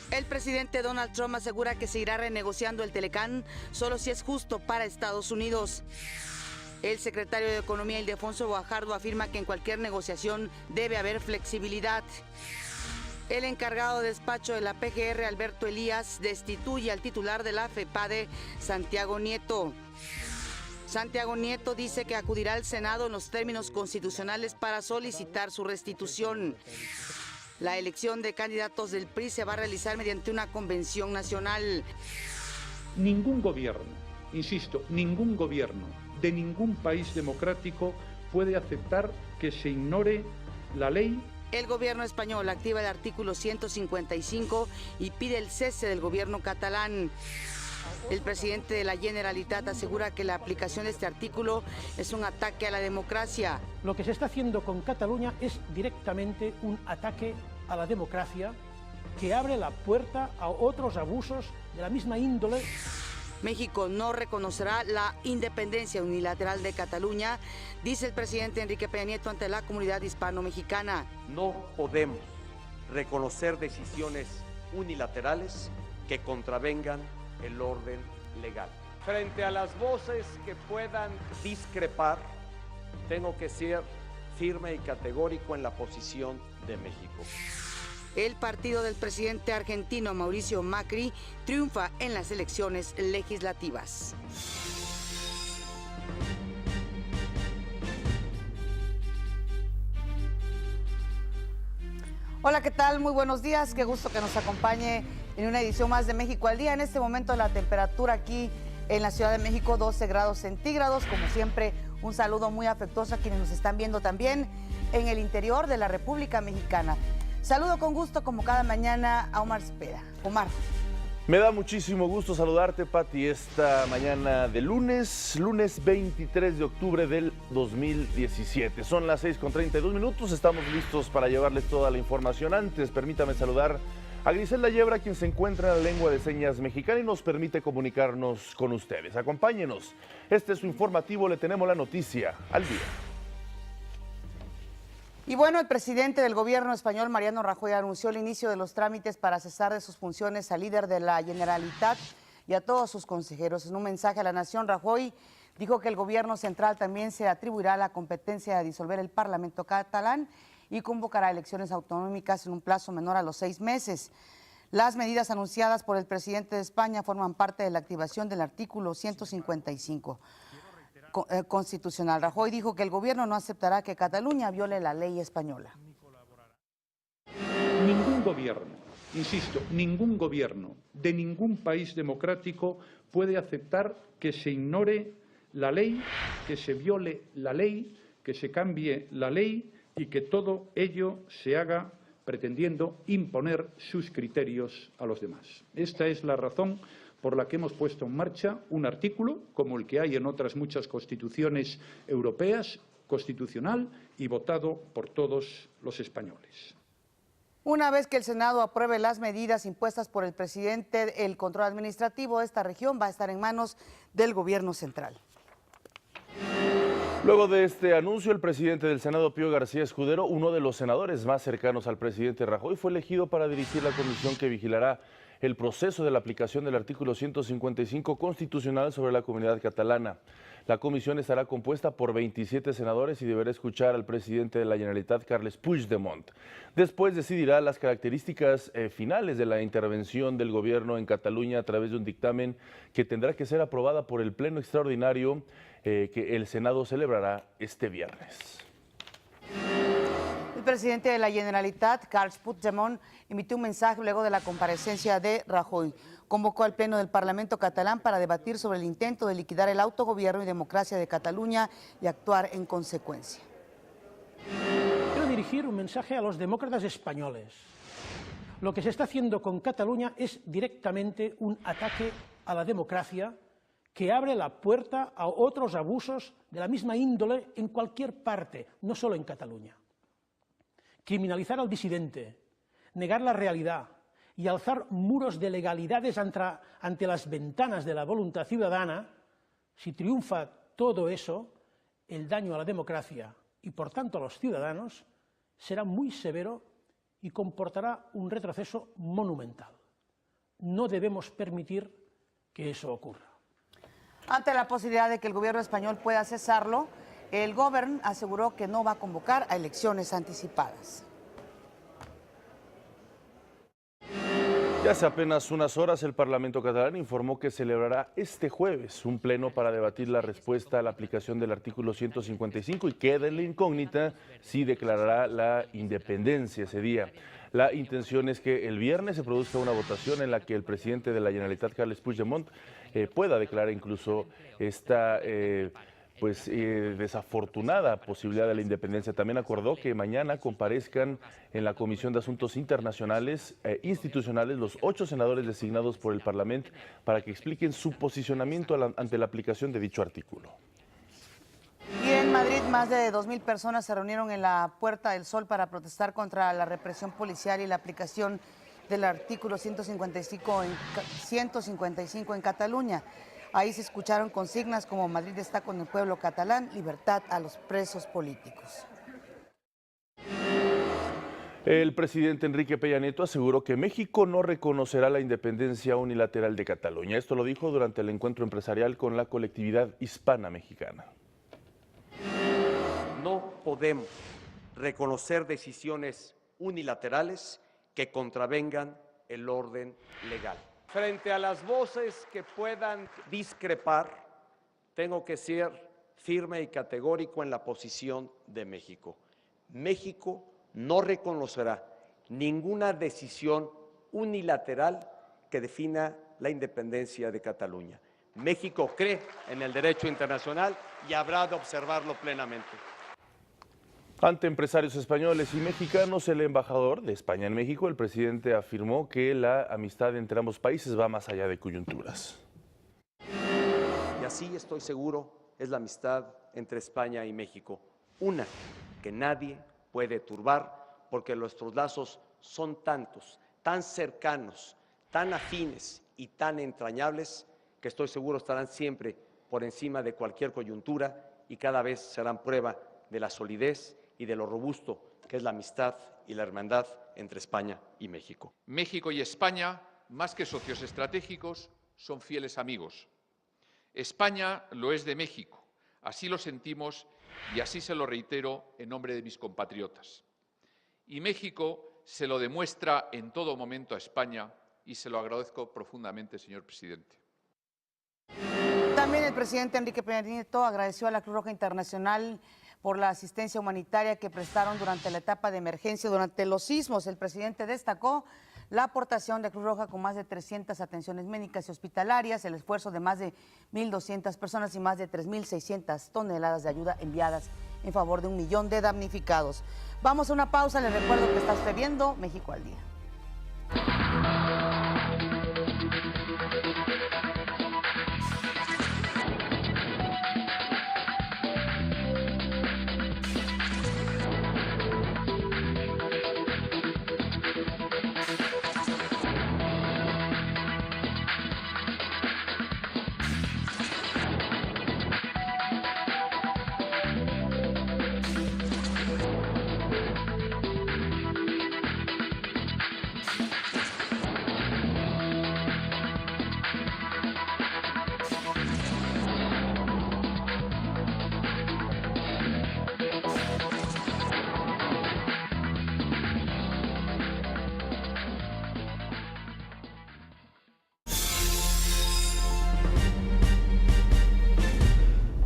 El presidente Donald Trump asegura que seguirá renegociando el Telecán solo si es justo para Estados Unidos. El secretario de Economía, Ildefonso Guajardo, afirma que en cualquier negociación debe haber flexibilidad. El encargado de despacho de la PGR, Alberto Elías, destituye al titular de la FEPADE, Santiago Nieto. Santiago Nieto dice que acudirá al Senado en los términos constitucionales para solicitar su restitución. La elección de candidatos del PRI se va a realizar mediante una convención nacional. Ningún gobierno, insisto, ningún gobierno de ningún país democrático puede aceptar que se ignore la ley. El gobierno español activa el artículo 155 y pide el cese del gobierno catalán. El presidente de la Generalitat asegura que la aplicación de este artículo es un ataque a la democracia. Lo que se está haciendo con Cataluña es directamente un ataque a la democracia que abre la puerta a otros abusos de la misma índole. México no reconocerá la independencia unilateral de Cataluña, dice el presidente Enrique Peña Nieto ante la comunidad hispano-mexicana. No podemos reconocer decisiones unilaterales que contravengan el orden legal. Frente a las voces que puedan discrepar, tengo que ser firme y categórico en la posición de México. El partido del presidente argentino Mauricio Macri triunfa en las elecciones legislativas. Hola, ¿qué tal? Muy buenos días. Qué gusto que nos acompañe en una edición más de México al Día. En este momento la temperatura aquí en la Ciudad de México, 12 grados centígrados. Como siempre, un saludo muy afectuoso a quienes nos están viendo también en el interior de la República Mexicana. Saludo con gusto, como cada mañana, a Omar Cepeda. Omar. Me da muchísimo gusto saludarte, Pati, esta mañana de lunes 23 de octubre del 2017. Son las 6:32 minutos, estamos listos para llevarles toda la información. Antes, permítame saludar a Griselda Yebra, quien se encuentra en la lengua de señas mexicana y nos permite comunicarnos con ustedes. Acompáñenos, este es su informativo, le tenemos la noticia al día. Y bueno, el presidente del gobierno español, Mariano Rajoy, anunció el inicio de los trámites para cesar de sus funciones al líder de la Generalitat y a todos sus consejeros. En un mensaje a la nación, Rajoy dijo que el gobierno central también se atribuirá la competencia de disolver el Parlamento catalán y convocará elecciones autonómicas en un plazo menor a los 6 meses. Las medidas anunciadas por el presidente de España forman parte de la activación del artículo 155. Constitucional. Rajoy dijo que el gobierno no aceptará que Cataluña viole la ley española. Ningún gobierno, insisto, ningún gobierno de ningún país democrático puede aceptar que se ignore la ley, que se viole la ley, que se cambie la ley y que todo ello se haga pretendiendo imponer sus criterios a los demás. Esta es la razón por la que hemos puesto en marcha un artículo, como el que hay en otras muchas constituciones europeas, constitucional y votado por todos los españoles. Una vez que el Senado apruebe las medidas impuestas por el presidente, el control administrativo de esta región va a estar en manos del gobierno central. Luego de este anuncio, el presidente del Senado, Pío García Escudero, uno de los senadores más cercanos al presidente Rajoy, fue elegido para dirigir la comisión que vigilará el proceso de la aplicación del artículo 155 constitucional sobre la comunidad catalana. La comisión estará compuesta por 27 senadores y deberá escuchar al presidente de la Generalitat, Carles Puigdemont. Después decidirá las características finales de la intervención del gobierno en Cataluña a través de un dictamen que tendrá que ser aprobada por el Pleno Extraordinario que el Senado celebrará este viernes. El presidente de la Generalitat, Carles Puigdemont, emitió un mensaje luego de la comparecencia de Rajoy. Convocó al Pleno del Parlamento catalán para debatir sobre el intento de liquidar el autogobierno y democracia de Cataluña y actuar en consecuencia. Quiero dirigir un mensaje a los demócratas españoles. Lo que se está haciendo con Cataluña es directamente un ataque a la democracia que abre la puerta a otros abusos de la misma índole en cualquier parte, no solo en Cataluña. Criminalizar al disidente, negar la realidad y alzar muros de legalidades ante las ventanas de la voluntad ciudadana, si triunfa todo eso, el daño a la democracia y, por tanto, a los ciudadanos, será muy severo y comportará un retroceso monumental. No debemos permitir que eso ocurra. Ante la posibilidad de que el gobierno español pueda cesarlo, el Govern aseguró que no va a convocar a elecciones anticipadas. Ya hace apenas unas horas el Parlamento catalán informó que celebrará este jueves un pleno para debatir la respuesta a la aplicación del artículo 155 y queda en la incógnita si declarará la independencia ese día. La intención es que el viernes se produzca una votación en la que el presidente de la Generalitat, Carles Puigdemont, pueda declarar incluso esta desafortunada posibilidad de la independencia. También acordó que mañana comparezcan en la Comisión de Asuntos Internacionales e Institucionales los 8 senadores designados por el Parlamento para que expliquen su posicionamiento ante la aplicación de dicho artículo. Y en Madrid, más de 2,000 personas se reunieron en la Puerta del Sol para protestar contra la represión policial y la aplicación del artículo 155 en Cataluña. Ahí se escucharon consignas como Madrid está con el pueblo catalán, libertad a los presos políticos. El presidente Enrique Peña Nieto aseguró que México no reconocerá la independencia unilateral de Cataluña. Esto lo dijo durante el encuentro empresarial con la colectividad hispana mexicana. No podemos reconocer decisiones unilaterales que contravengan el orden legal. Frente a las voces que puedan discrepar, tengo que ser firme y categórico en la posición de México. México no reconocerá ninguna decisión unilateral que defina la independencia de Cataluña. México cree en el derecho internacional y habrá de observarlo plenamente. Ante empresarios españoles y mexicanos, el embajador de España en México, el presidente, afirmó que la amistad entre ambos países va más allá de coyunturas. Y así estoy seguro es la amistad entre España y México, una que nadie puede turbar porque nuestros lazos son tantos, tan cercanos, tan afines y tan entrañables que estoy seguro estarán siempre por encima de cualquier coyuntura y cada vez serán prueba de la solidez y de lo robusto que es la amistad y la hermandad entre España y México. México y España, más que socios estratégicos, son fieles amigos. España lo es de México, así lo sentimos y así se lo reitero en nombre de mis compatriotas. Y México se lo demuestra en todo momento a España y se lo agradezco profundamente, señor presidente. También el presidente Enrique Peña Nieto agradeció a la Cruz Roja Internacional por la asistencia humanitaria que prestaron durante la etapa de emergencia durante los sismos. El presidente destacó la aportación de Cruz Roja con más de 300 atenciones médicas y hospitalarias, el esfuerzo de más de 1,200 personas y más de 3,600 toneladas de ayuda enviadas en favor de 1 millón de damnificados. Vamos a una pausa, les recuerdo que está usted viendo México al Día.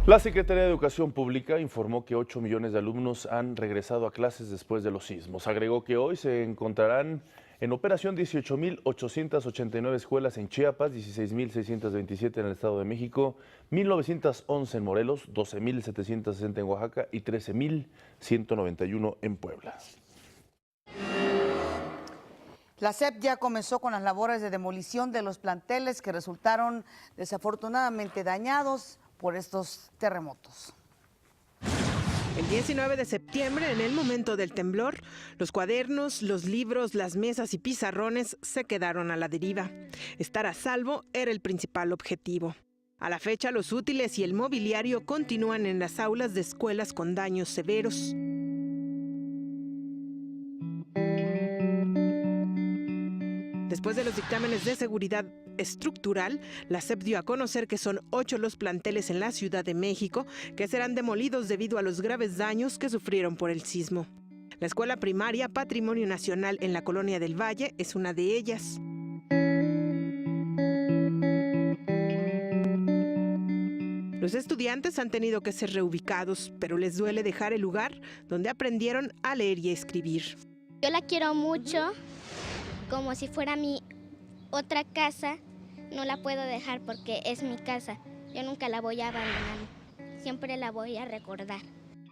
La Secretaría de Educación Pública informó que 8 millones de alumnos han regresado a clases después de los sismos. Agregó que hoy se encontrarán en operación 18,889 escuelas en Chiapas, 16,627 en el Estado de México, 1,911 en Morelos, 12,760 en Oaxaca y 13,191 en Puebla. La SEP ya comenzó con las labores de demolición de los planteles que resultaron desafortunadamente dañados por estos terremotos. El 19 de septiembre, en el momento del temblor, los cuadernos, los libros, las mesas y pizarrones se quedaron a la deriva. Estar a salvo era el principal objetivo. A la fecha, los útiles y el mobiliario continúan en las aulas de escuelas con daños severos. Después de los dictámenes de seguridad estructural, la SEP dio a conocer que son 8 los planteles en la Ciudad de México que serán demolidos debido a los graves daños que sufrieron por el sismo. La escuela primaria Patrimonio Nacional en la Colonia del Valle es una de ellas. Los estudiantes han tenido que ser reubicados, pero les duele dejar el lugar donde aprendieron a leer y a escribir. Yo la quiero mucho, como si fuera mi otra casa. No la puedo dejar porque es mi casa. Yo nunca la voy a abandonar, siempre la voy a recordar.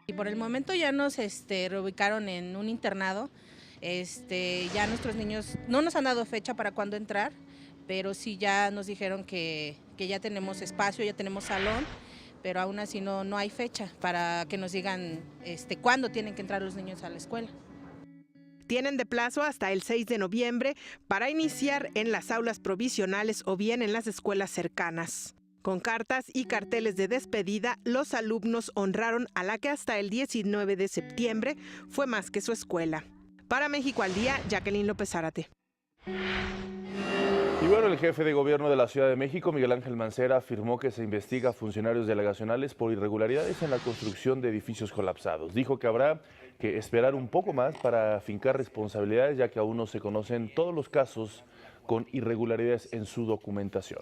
Y por el momento ya nos reubicaron en un internado. Ya nuestros niños no nos han dado fecha para cuándo entrar, pero sí ya nos dijeron que ya tenemos espacio, ya tenemos salón, pero aún así no hay fecha para que nos digan cuándo tienen que entrar los niños a la escuela. Tienen de plazo hasta el 6 de noviembre para iniciar en las aulas provisionales o bien en las escuelas cercanas. Con cartas y carteles de despedida, los alumnos honraron a la que hasta el 19 de septiembre fue más que su escuela. Para México al Día, Jacqueline López Zárate. Y bueno, el jefe de gobierno de la Ciudad de México, Miguel Ángel Mancera, afirmó que se investiga a funcionarios delegacionales por irregularidades en la construcción de edificios colapsados. Dijo que habrá que esperar un poco más para afincar responsabilidades, ya que aún no se conocen todos los casos con irregularidades en su documentación.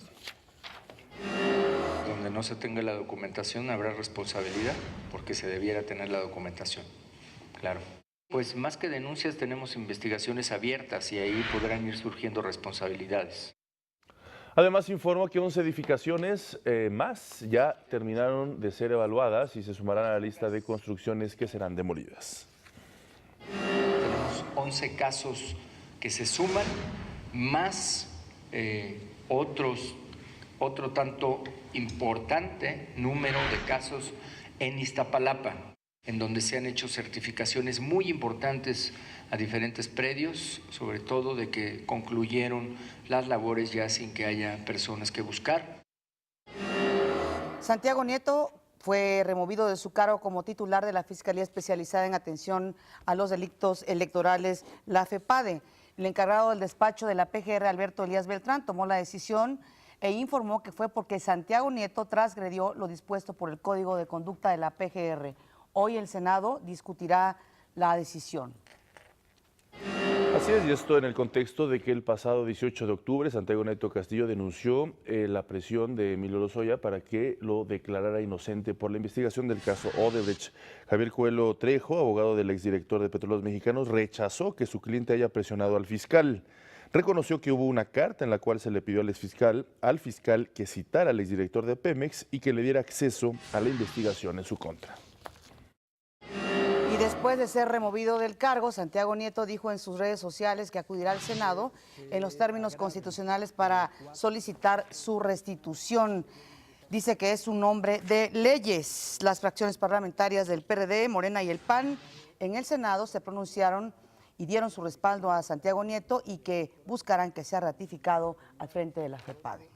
Donde no se tenga la documentación habrá responsabilidad, porque se debiera tener la documentación, claro. Pues más que denuncias tenemos investigaciones abiertas y ahí podrán ir surgiendo responsabilidades. Además informó que 11 edificaciones más ya terminaron de ser evaluadas y se sumarán a la lista de construcciones que serán demolidas. Tenemos 11 casos que se suman, más otro tanto importante número de casos en Iztapalapa, en donde se han hecho certificaciones muy importantes a diferentes predios, sobre todo de que concluyeron las labores ya sin que haya personas que buscar. Santiago Nieto fue removido de su cargo como titular de la Fiscalía Especializada en Atención a los Delitos Electorales, la FEPADE. El encargado del despacho de la PGR, Alberto Elías Beltrán, tomó la decisión e informó que fue porque Santiago Nieto transgredió lo dispuesto por el Código de Conducta de la PGR. Hoy el Senado discutirá la decisión. Así es, y esto en el contexto de que el pasado 18 de octubre Santiago Nieto Castillo denunció la presión de Emilio Lozoya para que lo declarara inocente por la investigación del caso Odebrecht. Javier Coelho Trejo, abogado del exdirector de Petróleos Mexicanos, rechazó que su cliente haya presionado al fiscal. Reconoció que hubo una carta en la cual se le pidió al fiscal que citara al exdirector de Pemex y que le diera acceso a la investigación en su contra. Y después de ser removido del cargo, Santiago Nieto dijo en sus redes sociales que acudirá al Senado en los términos constitucionales para solicitar su restitución. Dice que es un hombre de leyes. Las fracciones parlamentarias del PRD, Morena y el PAN en el Senado se pronunciaron y dieron su respaldo a Santiago Nieto y que buscarán que sea ratificado al frente de la FEPADE.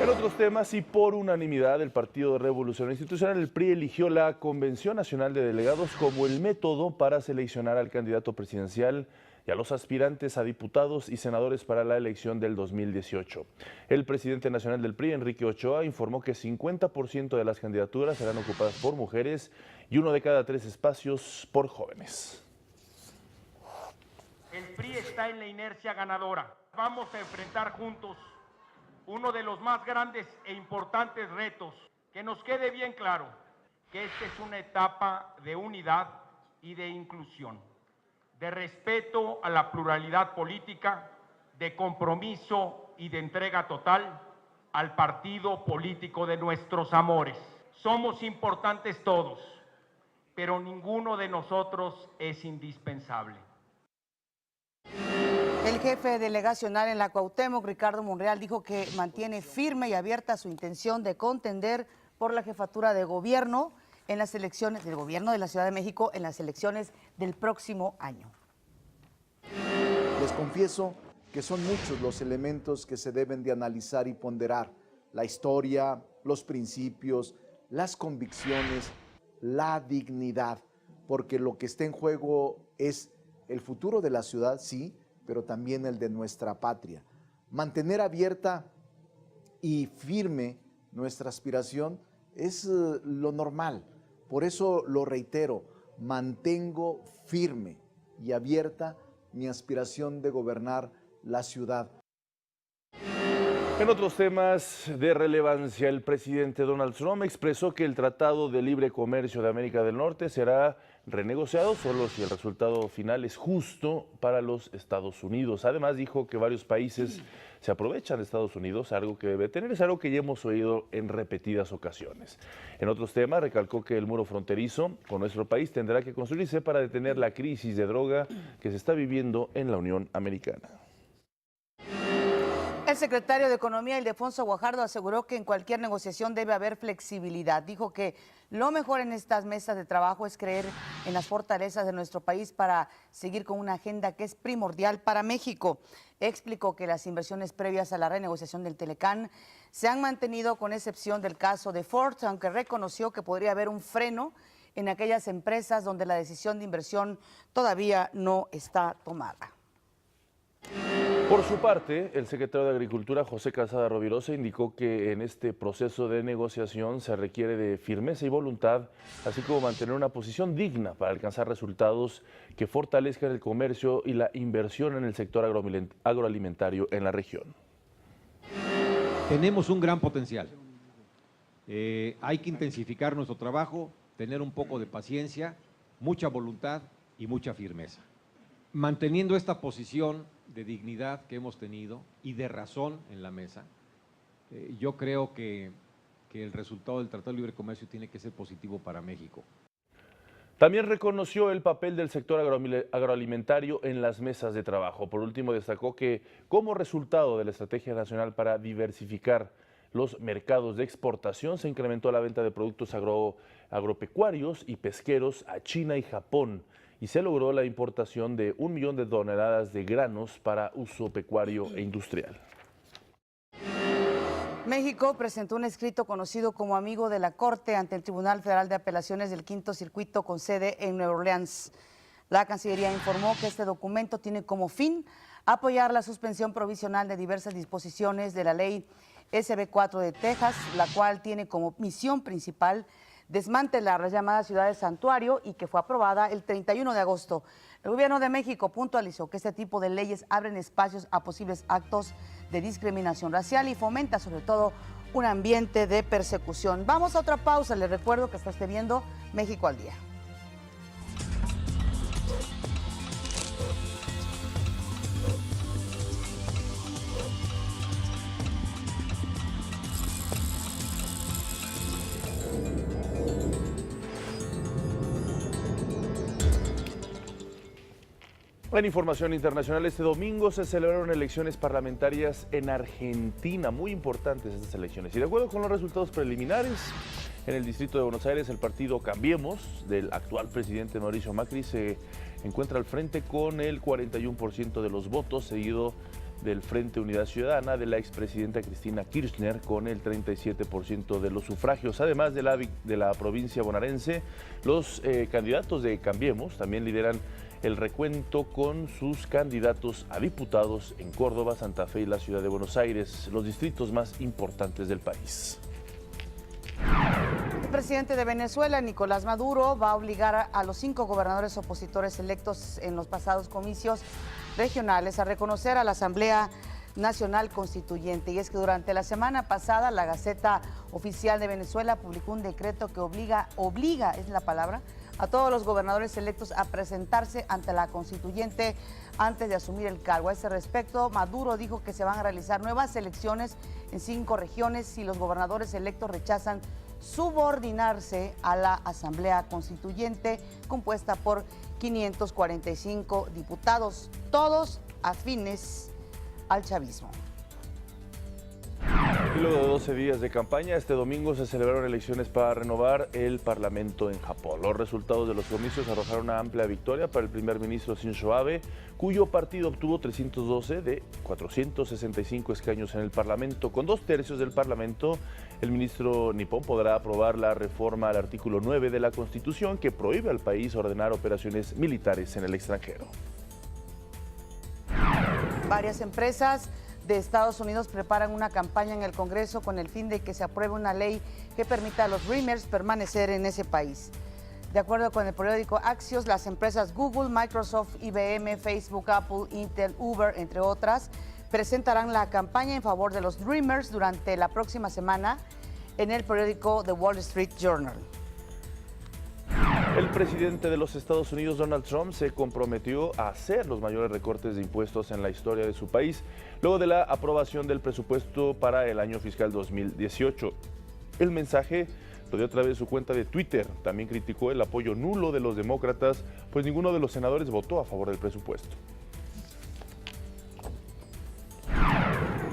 En otros temas y por unanimidad, el Partido Revolución Institucional, el PRI, eligió la Convención Nacional de Delegados como el método para seleccionar al candidato presidencial y a los aspirantes a diputados y senadores para la elección del 2018. El presidente nacional del PRI, Enrique Ochoa, informó que 50% de las candidaturas serán ocupadas por mujeres y 1 de cada 3 espacios por jóvenes. El PRI está en la inercia ganadora. Vamos a enfrentar juntos uno de los más grandes e importantes retos. Que nos quede bien claro que esta es una etapa de unidad y de inclusión, de respeto a la pluralidad política, de compromiso y de entrega total al partido político de nuestros amores. Somos importantes todos, pero ninguno de nosotros es indispensable. El jefe delegacional en la Cuauhtémoc, Ricardo Monreal, dijo que mantiene firme y abierta su intención de contender por la jefatura de gobierno en las elecciones del gobierno de la Ciudad de México en las elecciones del próximo año. Les confieso que son muchos los elementos que se deben de analizar y ponderar la historia, los principios, las convicciones, la dignidad, porque lo que está en juego es el futuro de la ciudad, sí, pero también el de nuestra patria. Mantener abierta y firme nuestra aspiración es lo normal. Por eso lo reitero, mantengo firme y abierta mi aspiración de gobernar la ciudad. En otros temas de relevancia, el presidente Donald Trump expresó que el Tratado de Libre Comercio de América del Norte será renegociado solo si el resultado final es justo para los Estados Unidos. Además, dijo que varios países se aprovechan de Estados Unidos, algo que debe tener, es algo que ya hemos oído en repetidas ocasiones. En otros temas, recalcó que el muro fronterizo con nuestro país tendrá que construirse para detener la crisis de droga que se está viviendo en la Unión Americana. El secretario de Economía, Ildefonso Guajardo, aseguró que en cualquier negociación debe haber flexibilidad. Dijo que lo mejor en estas mesas de trabajo es creer en las fortalezas de nuestro país para seguir con una agenda que es primordial para México. Explicó que las inversiones previas a la renegociación del Telecán se han mantenido con excepción del caso de Ford, aunque reconoció que podría haber un freno en aquellas empresas donde la decisión de inversión todavía no está tomada. Por su parte, el secretario de Agricultura, José Calzada Rovirosa, indicó que en este proceso de negociación se requiere de firmeza y voluntad, así como mantener una posición digna para alcanzar resultados que fortalezcan el comercio y la inversión en el sector agroalimentario en la región. Tenemos un gran potencial. Hay que intensificar nuestro trabajo, tener un poco de paciencia, mucha voluntad y mucha firmeza. Manteniendo esta posición de dignidad que hemos tenido y de razón en la mesa, yo creo que el resultado del Tratado de Libre Comercio tiene que ser positivo para México. También reconoció el papel del sector agroalimentario en las mesas de trabajo. Por último, destacó que como resultado de la Estrategia Nacional para diversificar los mercados de exportación, se incrementó la venta de productos agropecuarios y pesqueros a China y Japón, y se logró la importación de 1 millón de toneladas de granos para uso pecuario e industrial. México presentó un escrito conocido como amigo de la Corte ante el Tribunal Federal de Apelaciones del Quinto Circuito con sede en Nueva Orleans. La Cancillería informó que este documento tiene como fin apoyar la suspensión provisional de diversas disposiciones de la ley SB 4 de Texas, la cual tiene como misión principal desmantelar las llamadas ciudades santuario y que fue aprobada el 31 de agosto. El gobierno de México puntualizó que este tipo de leyes abren espacios a posibles actos de discriminación racial y fomenta sobre todo un ambiente de persecución. Vamos a otra pausa. Les recuerdo que está viendo México al Día. En información internacional, este domingo se celebraron elecciones parlamentarias en Argentina, muy importantes estas elecciones. Y de acuerdo con los resultados preliminares, en el distrito de Buenos Aires, el partido Cambiemos, del actual presidente Mauricio Macri, se encuentra al frente con el 41% de los votos, seguido del Frente Unidad Ciudadana de la expresidenta Cristina Kirchner con el 37% de los sufragios. Además de la provincia bonaerense, los candidatos de Cambiemos también lideran el recuento con sus candidatos a diputados en Córdoba, Santa Fe y la ciudad de Buenos Aires, los distritos más importantes del país. El presidente de Venezuela, Nicolás Maduro, va a obligar a los 5 gobernadores opositores electos en los pasados comicios regionales a reconocer a la Asamblea Nacional Constituyente. Y es que durante la semana pasada la Gaceta Oficial de Venezuela publicó un decreto que obliga es la palabra, a todos los gobernadores electos a presentarse ante la Constituyente antes de asumir el cargo. A ese respecto, Maduro dijo que se van a realizar nuevas elecciones en 5 regiones si los gobernadores electos rechazan subordinarse a la Asamblea Constituyente, compuesta por 545 diputados, todos afines al chavismo. Y luego de 12 días de campaña, este domingo se celebraron elecciones para renovar el Parlamento en Japón. Los resultados de los comicios arrojaron una amplia victoria para el primer ministro Shinzo Abe, cuyo partido obtuvo 312 de 465 escaños en el Parlamento. Con 2/3 del Parlamento, el ministro nipón podrá aprobar la reforma al artículo 9 de la Constitución que prohíbe al país ordenar operaciones militares en el extranjero. Varias empresas de Estados Unidos preparan una campaña en el Congreso con el fin de que se apruebe una ley que permita a los Dreamers permanecer en ese país. De acuerdo con el periódico Axios, las empresas Google, Microsoft, IBM, Facebook, Apple, Intel, Uber, entre otras, presentarán la campaña en favor de los Dreamers durante la próxima semana en el periódico The Wall Street Journal. El presidente de los Estados Unidos, Donald Trump, se comprometió a hacer los mayores recortes de impuestos en la historia de su país, luego de la aprobación del presupuesto para el año fiscal 2018. El mensaje lo dio a través de su cuenta de Twitter. También criticó el apoyo nulo de los demócratas, pues ninguno de los senadores votó a favor del presupuesto.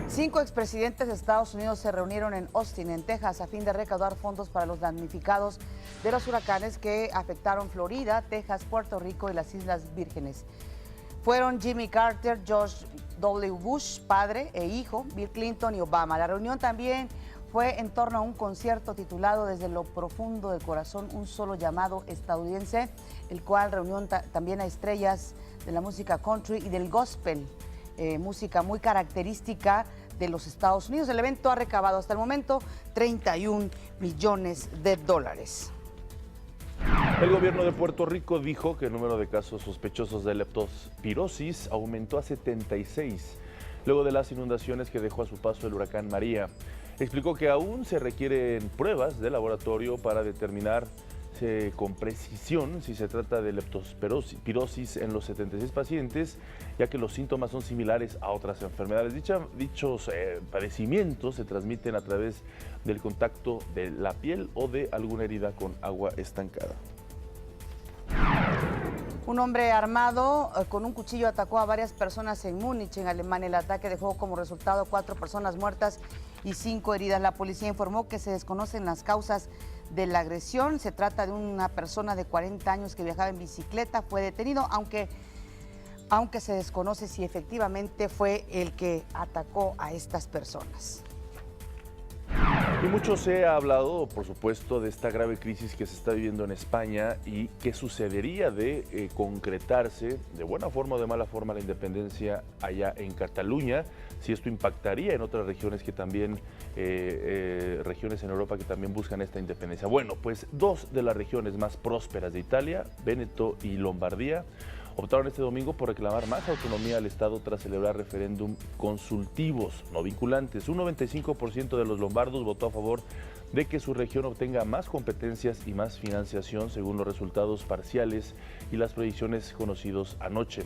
5 expresidentes de Estados Unidos se reunieron en Austin, en Texas, a fin de recaudar fondos para los damnificados de los huracanes que afectaron Florida, Texas, Puerto Rico y las Islas Vírgenes. Fueron Jimmy Carter, George W. Bush, padre e hijo, Bill Clinton y Obama. La reunión también fue en torno a un concierto titulado Desde lo profundo del corazón, un solo llamado estadounidense, el cual reunió también a estrellas de la música country y del gospel, música muy característica de los Estados Unidos. El evento ha recabado hasta el momento $31 millones. El gobierno de Puerto Rico dijo que el número de casos sospechosos de leptospirosis aumentó a 76, luego de las inundaciones que dejó a su paso el huracán María. Explicó que aún se requieren pruebas de laboratorio para determinar con precisión si se trata de leptospirosis en los 76 pacientes, ya que los síntomas son similares a otras enfermedades. Dichos padecimientos se transmiten a través del contacto de la piel o de alguna herida con agua estancada. Un hombre armado con un cuchillo atacó a varias personas en Múnich, en Alemania. El ataque dejó como resultado 4 personas muertas y 5 heridas. La policía informó que se desconocen las causas de la agresión. Se trata de una persona de 40 años que viajaba en bicicleta. Fue detenido, aunque se desconoce si efectivamente fue el que atacó a estas personas. Y mucho se ha hablado, por supuesto, de esta grave crisis que se está viviendo en España y qué sucedería de concretarse de buena forma o de mala forma la independencia allá en Cataluña, si esto impactaría en otras regiones que también, regiones en Europa que también buscan esta independencia. Bueno, pues 2 de las regiones más prósperas de Italia, Véneto y Lombardía, optaron este domingo por reclamar más autonomía al Estado tras celebrar referéndum consultivos, no vinculantes. Un 95% de los lombardos votó a favor de que su región obtenga más competencias y más financiación, según los resultados parciales y las predicciones conocidos anoche.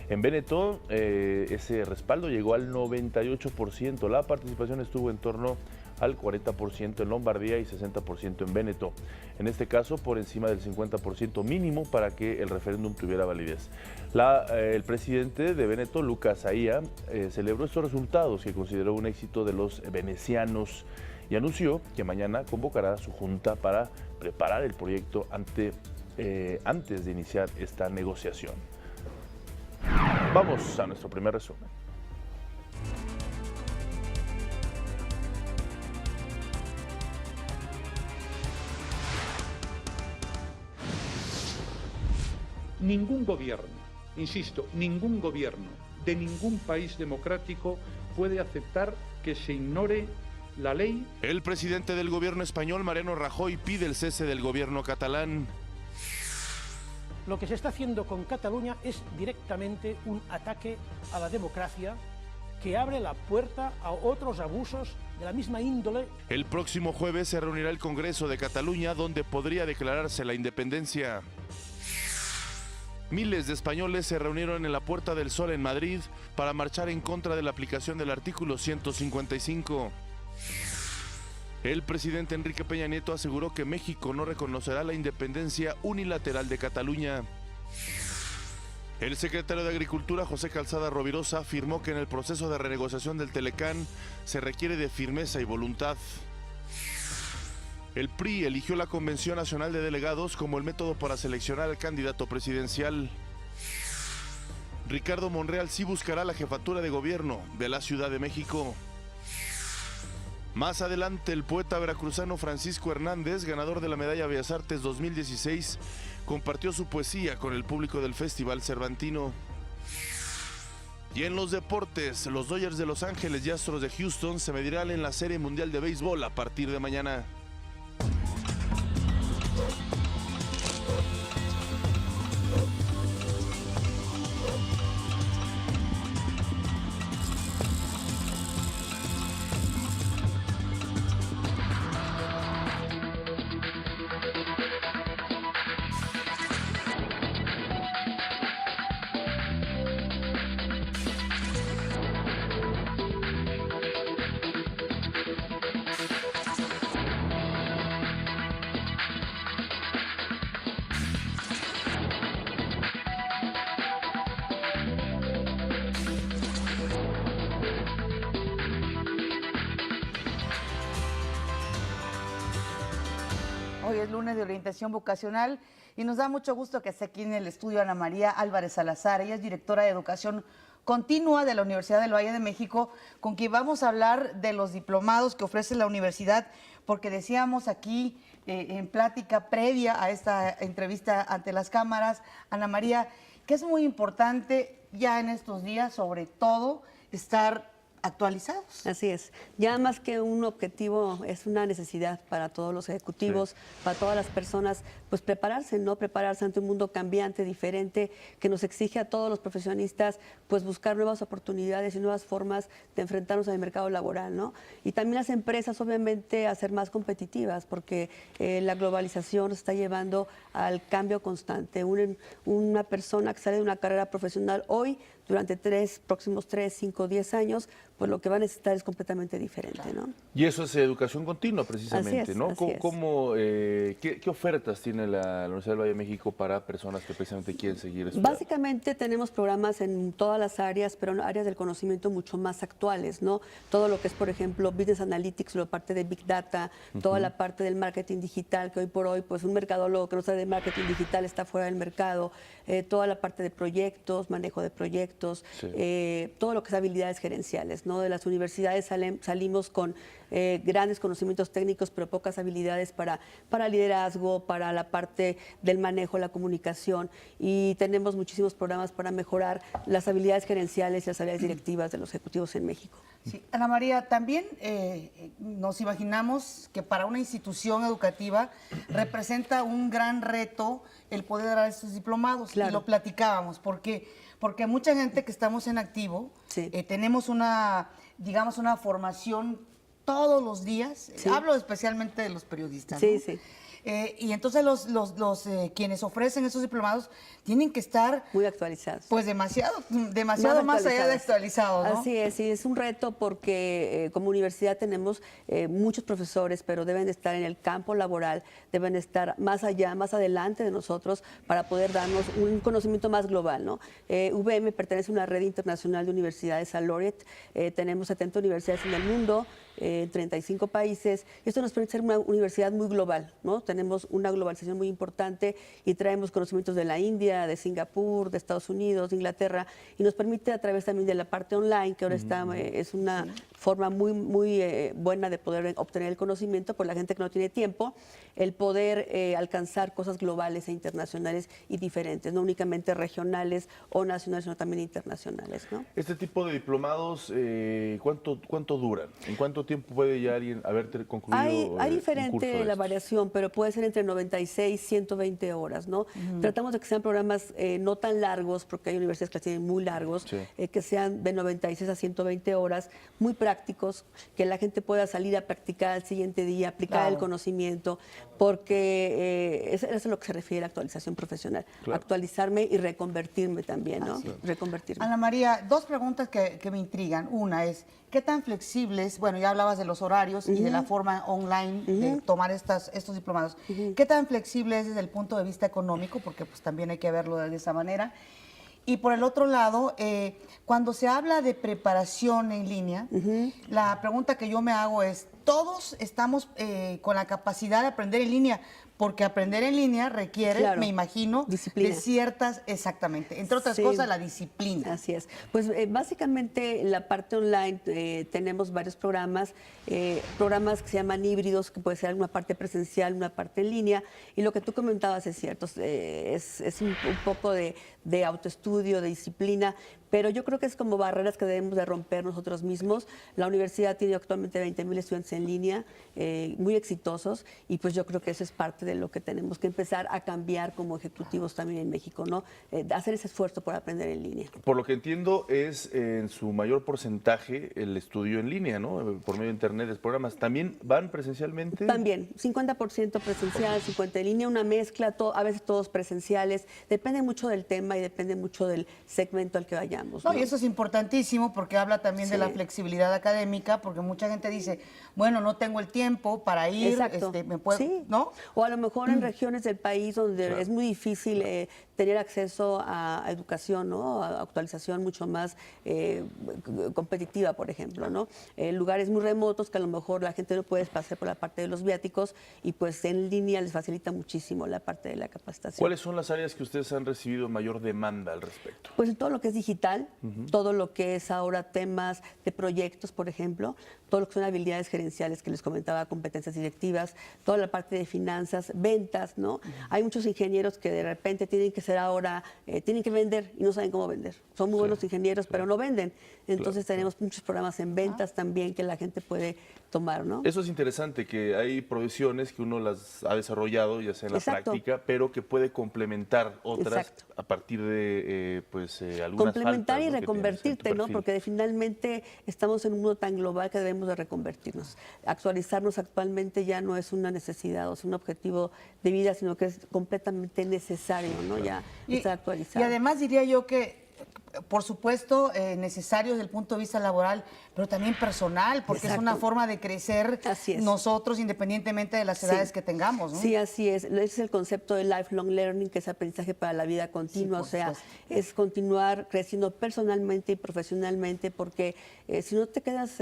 En Véneto, ese respaldo llegó al 98%. La participación estuvo en torno al 40% en Lombardía y 60% en Véneto. En este caso, por encima del 50% mínimo para que el referéndum tuviera validez. El presidente de Véneto, Luca Zaia, celebró estos resultados que consideró un éxito de los venecianos y anunció que mañana convocará a su junta para preparar el proyecto antes de iniciar esta negociación. Vamos a nuestro primer resumen. Ningún gobierno, insisto, ningún gobierno de ningún país democrático puede aceptar que se ignore la ley. El presidente del gobierno español, Mariano Rajoy, pide el cese del gobierno catalán. Lo que se está haciendo con Cataluña es directamente un ataque a la democracia que abre la puerta a otros abusos de la misma índole. El próximo jueves se reunirá el Congreso de Cataluña, donde podría declararse la independencia. Miles de españoles se reunieron en la Puerta del Sol en Madrid para marchar en contra de la aplicación del artículo 155. El presidente Enrique Peña Nieto aseguró que México no reconocerá la independencia unilateral de Cataluña. El secretario de Agricultura, José Calzada Rovirosa, afirmó que en el proceso de renegociación del Telecán se requiere de firmeza y voluntad. El PRI eligió la Convención Nacional de Delegados como el método para seleccionar al candidato presidencial. Ricardo Monreal sí buscará la jefatura de gobierno de la Ciudad de México. Más adelante, el poeta veracruzano Francisco Hernández, ganador de la Medalla Bellas Artes 2016, compartió su poesía con el público del Festival Cervantino. Y en los deportes, los Dodgers de Los Ángeles y Astros de Houston se medirán en la Serie Mundial de Béisbol a partir de mañana. Hoy es lunes de orientación vocacional y nos da mucho gusto que esté aquí en el estudio Ana María Álvarez Salazar. Ella es directora de Educación Continua de la Universidad del Valle de México, con quien vamos a hablar de los diplomados que ofrece la universidad, porque decíamos aquí en plática previa a esta entrevista ante las cámaras, Ana María, que es muy importante ya en estos días, sobre todo, estar actualizados. Así es. Ya más que un objetivo, es una necesidad para todos los ejecutivos, para todas las personas, pues prepararse, ¿no? Prepararse ante un mundo cambiante, diferente, que nos exige a todos los profesionistas, pues buscar nuevas oportunidades y nuevas formas de enfrentarnos al mercado laboral, ¿no? Y también las empresas, obviamente, a ser más competitivas, porque la globalización nos está llevando al cambio constante. Una persona que sale de una carrera profesional hoy, durante próximos 3, 5, 10 años, pues lo que va a necesitar es completamente diferente, ¿no? Y eso es educación continua, precisamente, así es, ¿no? así es. ¿Qué ofertas tiene la Universidad del Valle de México para personas que precisamente quieren seguir estudiando? Básicamente tenemos programas en todas las áreas, pero en áreas del conocimiento mucho más actuales, ¿no? Todo lo que es, por ejemplo, Business Analytics, la parte de Big Data, toda la parte del marketing digital, que hoy por hoy, pues un mercadólogo que no sabe de marketing digital está fuera del mercado, toda la parte de proyectos, manejo de proyectos, todo lo que es habilidades gerenciales, ¿no? De las universidades salimos con grandes conocimientos técnicos, pero pocas habilidades para liderazgo, para la parte del manejo, la comunicación, y tenemos muchísimos programas para mejorar las habilidades gerenciales y las habilidades directivas de los ejecutivos en México. Sí. Ana María, también nos imaginamos que para una institución educativa representa un gran reto el poder dar estos diplomados, y lo platicábamos, porque mucha gente que estamos en activo tenemos una formación todos los días. Hablo especialmente de los periodistas, ¿no? Y entonces quienes ofrecen esos diplomados tienen que estar muy actualizados. Pues demasiado más allá de actualizados, ¿no? Así es un reto porque como universidad tenemos muchos profesores, pero deben de estar en el campo laboral, deben de estar más allá, más adelante de nosotros para poder darnos un conocimiento más global, ¿no? UVM pertenece a una red internacional de universidades, a Laureate, tenemos 70 universidades en el mundo, en 35 países, y esto nos permite ser una universidad muy global, ¿no? Tenemos una globalización muy importante y traemos conocimientos de la India, de Singapur, de Estados Unidos, de Inglaterra, y nos permite a través también de la parte online, que ahora es una forma muy buena de poder obtener el conocimiento por la gente que no tiene tiempo, el poder alcanzar cosas globales e internacionales y diferentes, no únicamente regionales o nacionales, sino también internacionales, ¿no? Este tipo de diplomados, ¿cuánto duran? ¿En cuánto tiempo puede ya alguien haber concluido Hay diferente la variación, pero puede ser entre 96 y 120 horas, ¿no? Tratamos de que sean programas no tan largos, porque hay universidades que las tienen muy largos, que sean de 96 a 120 horas, muy prácticos, que la gente pueda salir a practicar al siguiente día, aplicar el conocimiento, porque eso es a lo que se refiere a la actualización profesional. Actualizarme y reconvertirme también, ¿no? Reconvertirme. Ana María, dos preguntas que me intrigan. Una es, ¿qué tan flexibles, bueno, ya hablabas de los horarios y de la forma online de tomar estos diplomados, ¿qué tan flexible es desde el punto de vista económico? Porque pues también hay que verlo de esa manera. Y por el otro lado, cuando se habla de preparación en línea, la pregunta que yo me hago es, ¿todos estamos con la capacidad de aprender en línea? Porque aprender en línea requiere, Claro, me imagino, disciplina. de ciertas, exactamente, entre otras cosas, la disciplina. Así es. Pues básicamente en la parte online tenemos varios programas que se llaman híbridos, que puede ser una parte presencial, una parte en línea. Y lo que tú comentabas es cierto, es un poco de autoestudio, de disciplina, pero yo creo que es como barreras que debemos de romper nosotros mismos. La universidad tiene actualmente 20,000 estudiantes en línea, muy exitosos, y pues yo creo que eso es parte de lo que tenemos que empezar a cambiar como ejecutivos también en México, ¿no? Hacer ese esfuerzo por aprender en línea. Por lo que entiendo, es en su mayor porcentaje el estudio en línea, ¿no? Por medio de internet, de programas. ¿También van presencialmente? También, 50% presencial, 50% en línea, una mezcla, a veces todos presenciales. Depende mucho del tema y depende mucho del segmento al que vayamos, ¿no? No, y eso es importantísimo porque habla también de la flexibilidad académica, porque mucha gente dice, bueno, no tengo el tiempo para ir, Exacto. me puedo, ¿no? O a lo mejor en regiones del país donde es muy difícil tener acceso a educación, ¿no? A actualización mucho más competitiva, por ejemplo, ¿no? Lugares muy remotos que a lo mejor la gente no puede pasar por la parte de los viáticos, y pues en línea les facilita muchísimo la parte de la capacitación. ¿Cuáles son las áreas que ustedes han recibido mayor demanda al respecto? Pues todo lo que es digital, todo lo que es ahora temas de proyectos, por ejemplo, todo lo que son habilidades gerenciales que les comentaba, competencias directivas, toda la parte de finanzas, ventas, ¿no? Hay muchos ingenieros que de repente tienen que ser ahora, tienen que vender y no saben cómo vender. Son muy buenos ingenieros, pero no venden. Entonces tenemos muchos programas en ventas también que la gente puede tomar, ¿no? Eso es interesante, que hay profesiones que uno las ha desarrollado, ya sea en la práctica, pero que puede complementar otras a partir de algunas complementar faltas, y ¿no? reconvertirte, ¿no? Porque finalmente estamos en un mundo tan global que debemos de reconvertirnos. Actualizarnos actualmente ya no es una necesidad o es un objetivo de vida, sino que es completamente necesario, ¿no? Ya estar actualizado. Y además diría yo que, por supuesto, necesario desde el punto de vista laboral, pero también personal, porque es una forma de crecer nosotros independientemente de las edades que tengamos, ¿no? Sí, así es. Ese es el concepto de lifelong learning, que es aprendizaje para la vida continua. O sea, es continuar creciendo personalmente y profesionalmente, porque si no te quedas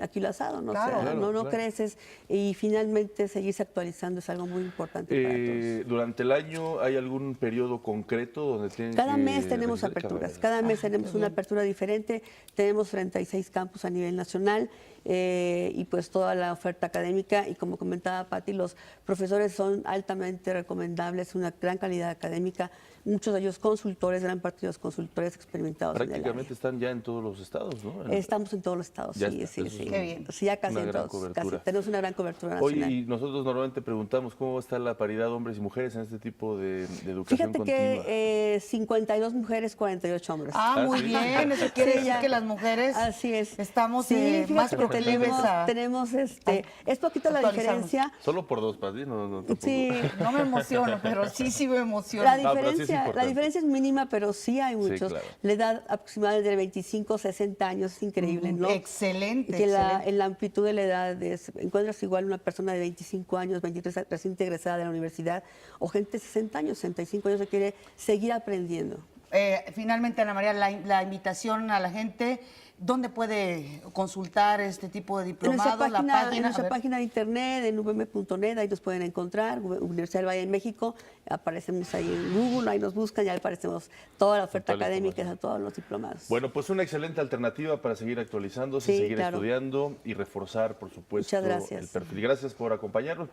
aquilazado, ¿no? Claro, o sea, no creces, y finalmente seguirse actualizando es algo muy importante para todos. ¿Durante el año hay algún periodo concreto donde tienen Cada que mes tenemos registrar? aperturas, cada mes tenemos una apertura diferente, tenemos 36 campus a nivel nacional, y pues toda la oferta académica, y como comentaba Pati, los profesores son altamente recomendables, una gran calidad académica, muchos de ellos consultores, gran parte de los consultores experimentados. Prácticamente están ya en todos los estados, ¿no? Estamos en todos los estados, ya sí. Qué bien. Sí, ya casi en todos, casi. Tenemos una gran cobertura nacional. Oye, y nosotros normalmente preguntamos cómo está la paridad hombres y mujeres en este tipo de educación continua. Fíjate que 52 mujeres, 48 hombres. Muy bien, eso quiere decir que las mujeres estamos más proclives a... Tenemos, es poquito la diferencia. Solo por dos, Pati, no sí. No me emociono, pero sí me emociona. La diferencia es mínima, pero sí hay muchos. Sí, claro. La edad aproximada de 25 a 60 años es increíble, ¿no? Excelente. Que en la amplitud de la edad encuentras igual una persona de 25 años, 23 recién egresada de la universidad, o gente de 60 años, 65 años que quiere seguir aprendiendo. Finalmente, Ana María, la invitación a la gente, ¿dónde puede consultar este tipo de diplomados? En nuestra página de internet, en uvm.net, ahí nos pueden encontrar, Universidad del Valle de México, aparecemos ahí en Google, ahí nos buscan, ya aparecemos toda la oferta académica a todos los diplomados. Bueno, pues una excelente alternativa para seguir actualizándose, seguir estudiando y reforzar, por supuesto, el perfil. Gracias por acompañarnos,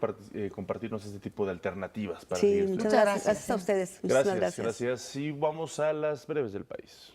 compartirnos este tipo de alternativas para seguir estudiando. Muchas gracias. Gracias a ustedes. Gracias. Y vamos a las breves del país.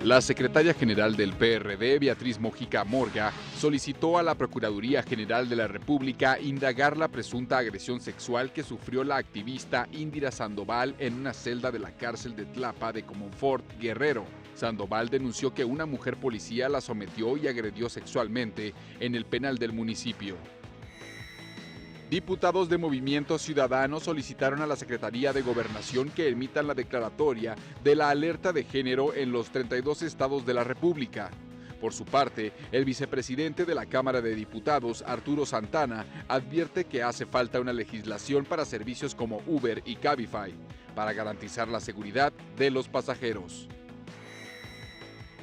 La secretaria general del PRD, Beatriz Mojica Morga, solicitó a la Procuraduría General de la República indagar la presunta agresión sexual que sufrió la activista Indira Sandoval en una celda de la cárcel de Tlapa de Comonfort, Guerrero. Sandoval denunció que una mujer policía la sometió y agredió sexualmente en el penal del municipio. Diputados de Movimiento Ciudadano solicitaron a la Secretaría de Gobernación que emitan la declaratoria de la alerta de género en los 32 estados de la República. Por su parte, el vicepresidente de la Cámara de Diputados, Arturo Santana, advierte que hace falta una legislación para servicios como Uber y Cabify, para garantizar la seguridad de los pasajeros.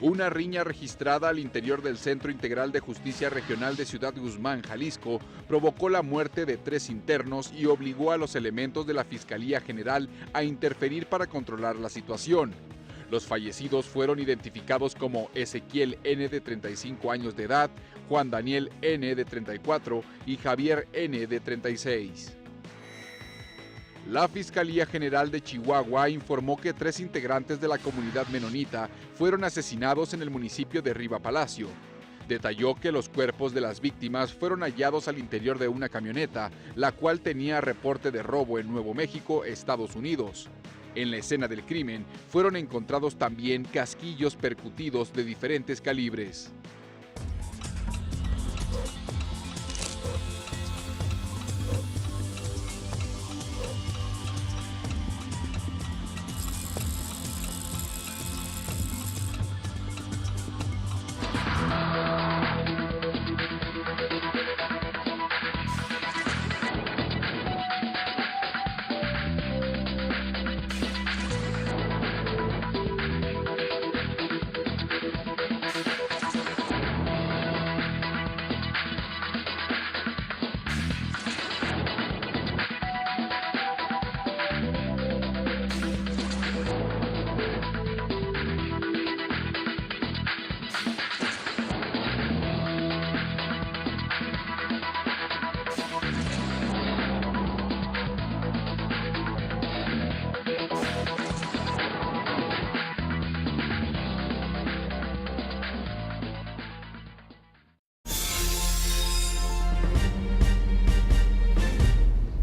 Una riña registrada al interior del Centro Integral de Justicia Regional de Ciudad Guzmán, Jalisco, provocó la muerte de 3 internos y obligó a los elementos de la Fiscalía General a interferir para controlar la situación. Los fallecidos fueron identificados como Ezequiel N. de 35 años de edad, Juan Daniel N. de 34 y Javier N. de 36. La Fiscalía General de Chihuahua informó que 3 integrantes de la comunidad menonita fueron asesinados en el municipio de Riva Palacio. Detalló que los cuerpos de las víctimas fueron hallados al interior de una camioneta, la cual tenía reporte de robo en Nuevo México, Estados Unidos. En la escena del crimen fueron encontrados también casquillos percutidos de diferentes calibres.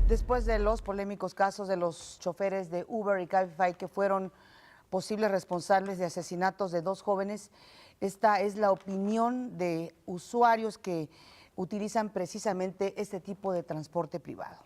Después de los polémicos casos de los choferes de Uber y Cabify que fueron posibles responsables de asesinatos de 2 jóvenes, esta es la opinión de usuarios que utilizan precisamente este tipo de transporte privado.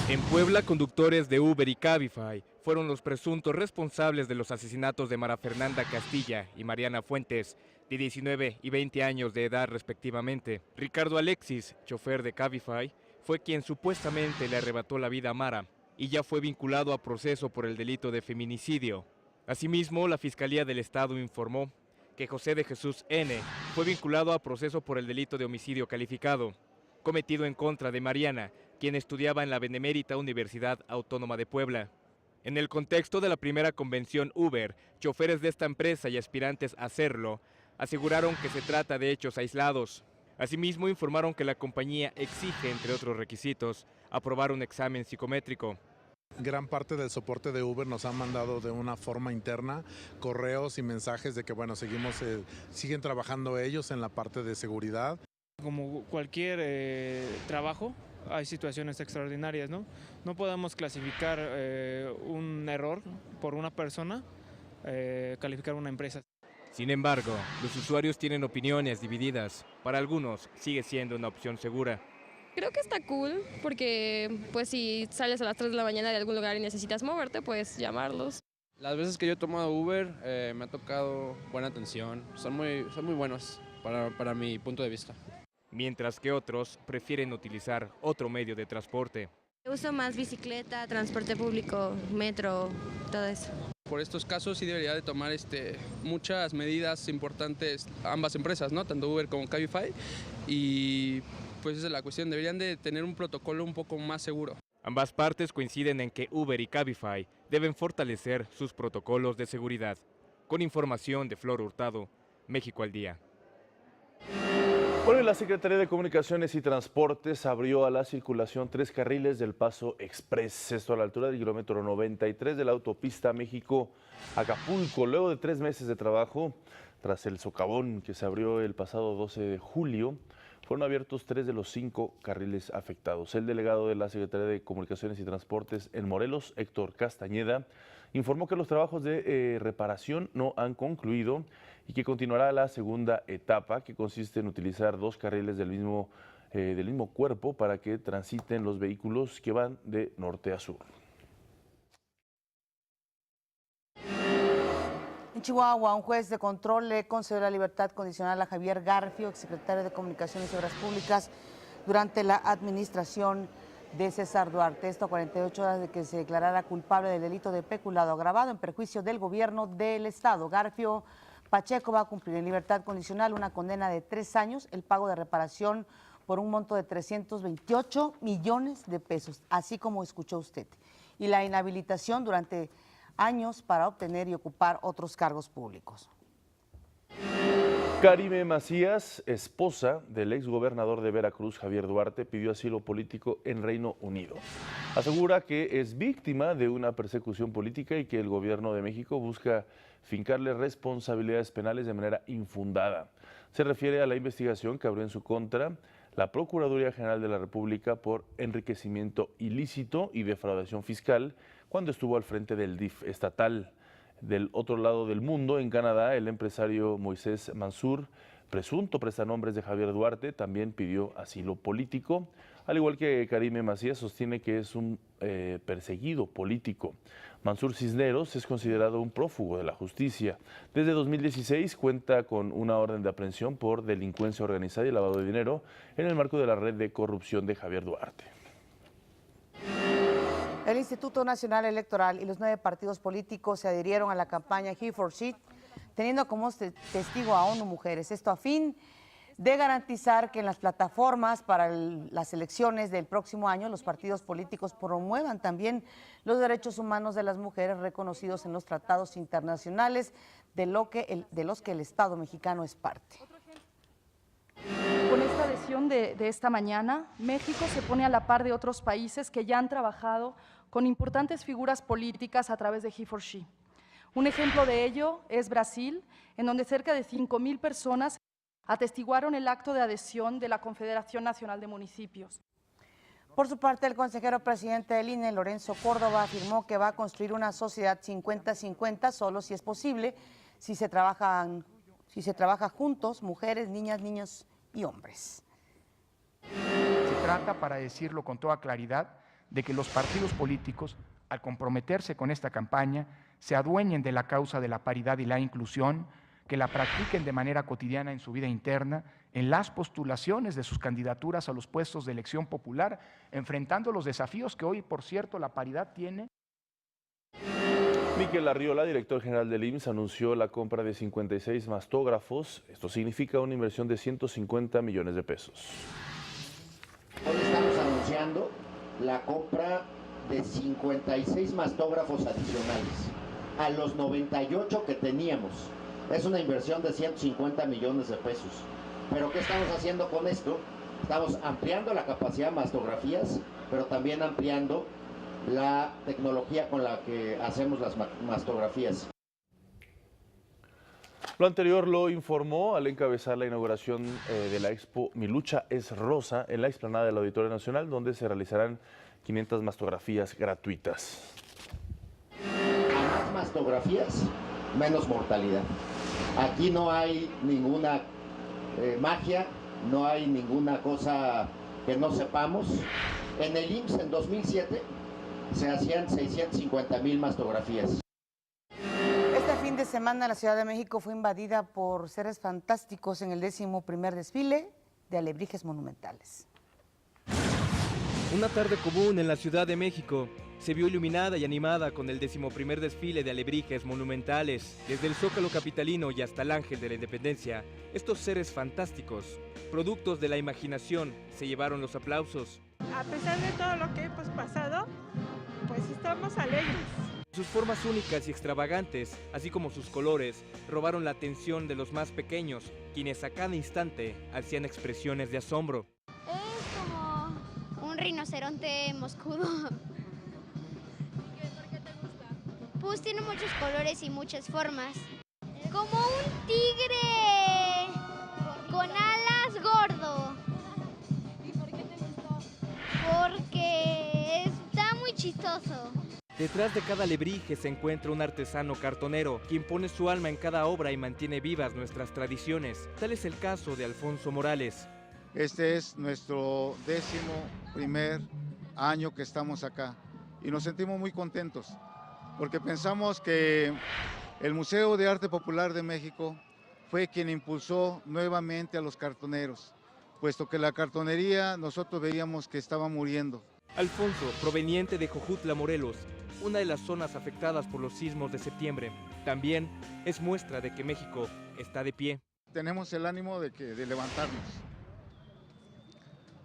En Puebla, conductores de Uber y Cabify fueron los presuntos responsables de los asesinatos de Mara Fernanda Castilla y Mariana Fuentes, de 19 y 20 años de edad respectivamente. Ricardo Alexis, chofer de Cabify, fue quien supuestamente le arrebató la vida a Mara y ya fue vinculado a proceso por el delito de feminicidio. Asimismo, la Fiscalía del Estado informó que José de Jesús N. fue vinculado a proceso por el delito de homicidio calificado, cometido en contra de Mariana, quien estudiaba en la Benemérita Universidad Autónoma de Puebla. En el contexto de la primera convención Uber, choferes de esta empresa y aspirantes a hacerlo aseguraron que se trata de hechos aislados. Asimismo, informaron que la compañía exige, entre otros requisitos, aprobar un examen psicométrico. Gran parte del soporte de Uber nos han mandado de una forma interna correos y mensajes de que siguen trabajando ellos en la parte de seguridad. Como cualquier trabajo, hay situaciones extraordinarias, ¿no? No podemos clasificar un error por una persona, calificar una empresa. Sin embargo, los usuarios tienen opiniones divididas. Para algunos sigue siendo una opción segura. Creo que está cool porque pues si sales a las 3 de la mañana de algún lugar y necesitas moverte, puedes llamarlos. Las veces que yo he tomado Uber me ha tocado buena atención, son muy buenos para mi punto de vista. Mientras que otros prefieren utilizar otro medio de transporte. Uso más bicicleta, transporte público, metro, todo eso. Por estos casos sí debería de tomar muchas medidas importantes ambas empresas, ¿no? Tanto Uber como Cabify, y pues esa es la cuestión, deberían de tener un protocolo un poco más seguro. Ambas partes coinciden en que Uber y Cabify deben fortalecer sus protocolos de seguridad. Con información de Flor Hurtado, México al Día. Bueno, la Secretaría de Comunicaciones y Transportes abrió a la circulación 3 carriles del Paso Express, esto a la altura del kilómetro 93 de la autopista México-Acapulco. Luego de 3 meses de trabajo, tras el socavón que se abrió el pasado 12 de julio, fueron abiertos 3 de los 5 carriles afectados. El delegado de la Secretaría de Comunicaciones y Transportes en Morelos, Héctor Castañeda, informó que los trabajos de reparación no han concluido y que continuará la segunda etapa, que consiste en utilizar 2 carriles del mismo cuerpo para que transiten los vehículos que van de norte a sur. Chihuahua, un juez de control le concedió la libertad condicional a Javier Garfio, exsecretario de Comunicaciones y Obras Públicas, durante la administración de César Duarte. Esto a 48 horas de que se declarara culpable del delito de peculado agravado en perjuicio del gobierno del Estado. Garfio Pacheco va a cumplir en libertad condicional una condena de 3 años, el pago de reparación por un monto de 328 millones de pesos, así como escuchó usted, y la inhabilitación durante años para obtener y ocupar otros cargos públicos. Karime Macías, esposa del exgobernador de Veracruz, Javier Duarte, pidió asilo político en Reino Unido. Asegura que es víctima de una persecución política y que el gobierno de México busca fincarle responsabilidades penales de manera infundada. Se refiere a la investigación que abrió en su contra la Procuraduría General de la República por enriquecimiento ilícito y defraudación fiscal cuando estuvo al frente del DIF estatal. Del otro lado del mundo, en Canadá, el empresario Moisés Mansour, presunto prestanombres de Javier Duarte, también pidió asilo político. Al igual que Karime Macías, sostiene que es un perseguido político. Mansour Cisneros es considerado un prófugo de la justicia. Desde 2016 cuenta con una orden de aprehensión por delincuencia organizada y lavado de dinero en el marco de la red de corrupción de Javier Duarte. El Instituto Nacional Electoral y los 9 partidos políticos se adhirieron a la campaña He for She, teniendo como testigo a ONU Mujeres. Esto a fin de garantizar que en las plataformas para las elecciones del próximo año los partidos políticos promuevan también los derechos humanos de las mujeres reconocidos en los tratados internacionales de los que el Estado mexicano es parte. Con esta adhesión de esta mañana, México se pone a la par de otros países que ya han trabajado con importantes figuras políticas a través de He for She. Un ejemplo de ello es Brasil, en donde cerca de 5,000 personas atestiguaron el acto de adhesión de la Confederación Nacional de Municipios. Por su parte, el consejero presidente del INE, Lorenzo Córdoba, afirmó que va a construir una sociedad 50-50 solo si es posible, si se trabaja juntos, mujeres, niñas, niños y hombres. Se trata, para decirlo con toda claridad, de que los partidos políticos, al comprometerse con esta campaña, se adueñen de la causa de la paridad y la inclusión, que la practiquen de manera cotidiana en su vida interna, en las postulaciones de sus candidaturas a los puestos de elección popular, enfrentando los desafíos que hoy, por cierto, la paridad tiene. Miquel Arriola, director general del IMSS, anunció la compra de 56 mastógrafos. Esto significa una inversión de 150 millones de pesos. Hoy estamos anunciando la compra de 56 mastógrafos adicionales a los 98 que teníamos. Es una inversión de 150 millones de pesos. ¿Pero qué estamos haciendo con esto? Estamos ampliando la capacidad de mastografías, pero también ampliando la tecnología con la que hacemos las mastografías. Lo anterior lo informó al encabezar la inauguración de la Expo Mi Lucha es Rosa en la explanada del Auditorio Nacional, donde se realizarán 500 mastografías gratuitas. A más mastografías, menos mortalidad. Aquí no hay ninguna magia, no hay ninguna cosa que no sepamos. En el IMSS en 2007 se hacían 650,000 mastografías. Este fin de semana la Ciudad de México fue invadida por seres fantásticos en el 11º desfile de alebrijes monumentales. Una tarde común en la Ciudad de México se vio iluminada y animada con el 11º desfile de alebrijes monumentales. Desde el Zócalo capitalino y hasta el Ángel de la Independencia, estos seres fantásticos, productos de la imaginación, se llevaron los aplausos. A pesar de todo lo que hemos pasado, pues estamos alegres. Sus formas únicas y extravagantes, así como sus colores, robaron la atención de los más pequeños, quienes a cada instante hacían expresiones de asombro. Es como un rinoceronte moscudo. ¿Por qué te gusta? Pues tiene muchos colores y muchas formas. Como un tigre con alas gordo. ¿Y por qué te gustó? Porque está muy chistoso. Detrás de cada alebrije se encuentra un artesano cartonero, quien pone su alma en cada obra y mantiene vivas nuestras tradiciones. Tal es el caso de Alfonso Morales. Este es nuestro 11º año que estamos acá y nos sentimos muy contentos porque pensamos que El Museo de Arte Popular de México fue quien impulsó nuevamente a los cartoneros, puesto que la cartonería nosotros veíamos que estaba muriendo. Alfonso, proveniente de Jojutla, Morelos, una de las zonas afectadas por los sismos de septiembre, también es muestra de que México está de pie. Tenemos el ánimo de levantarnos,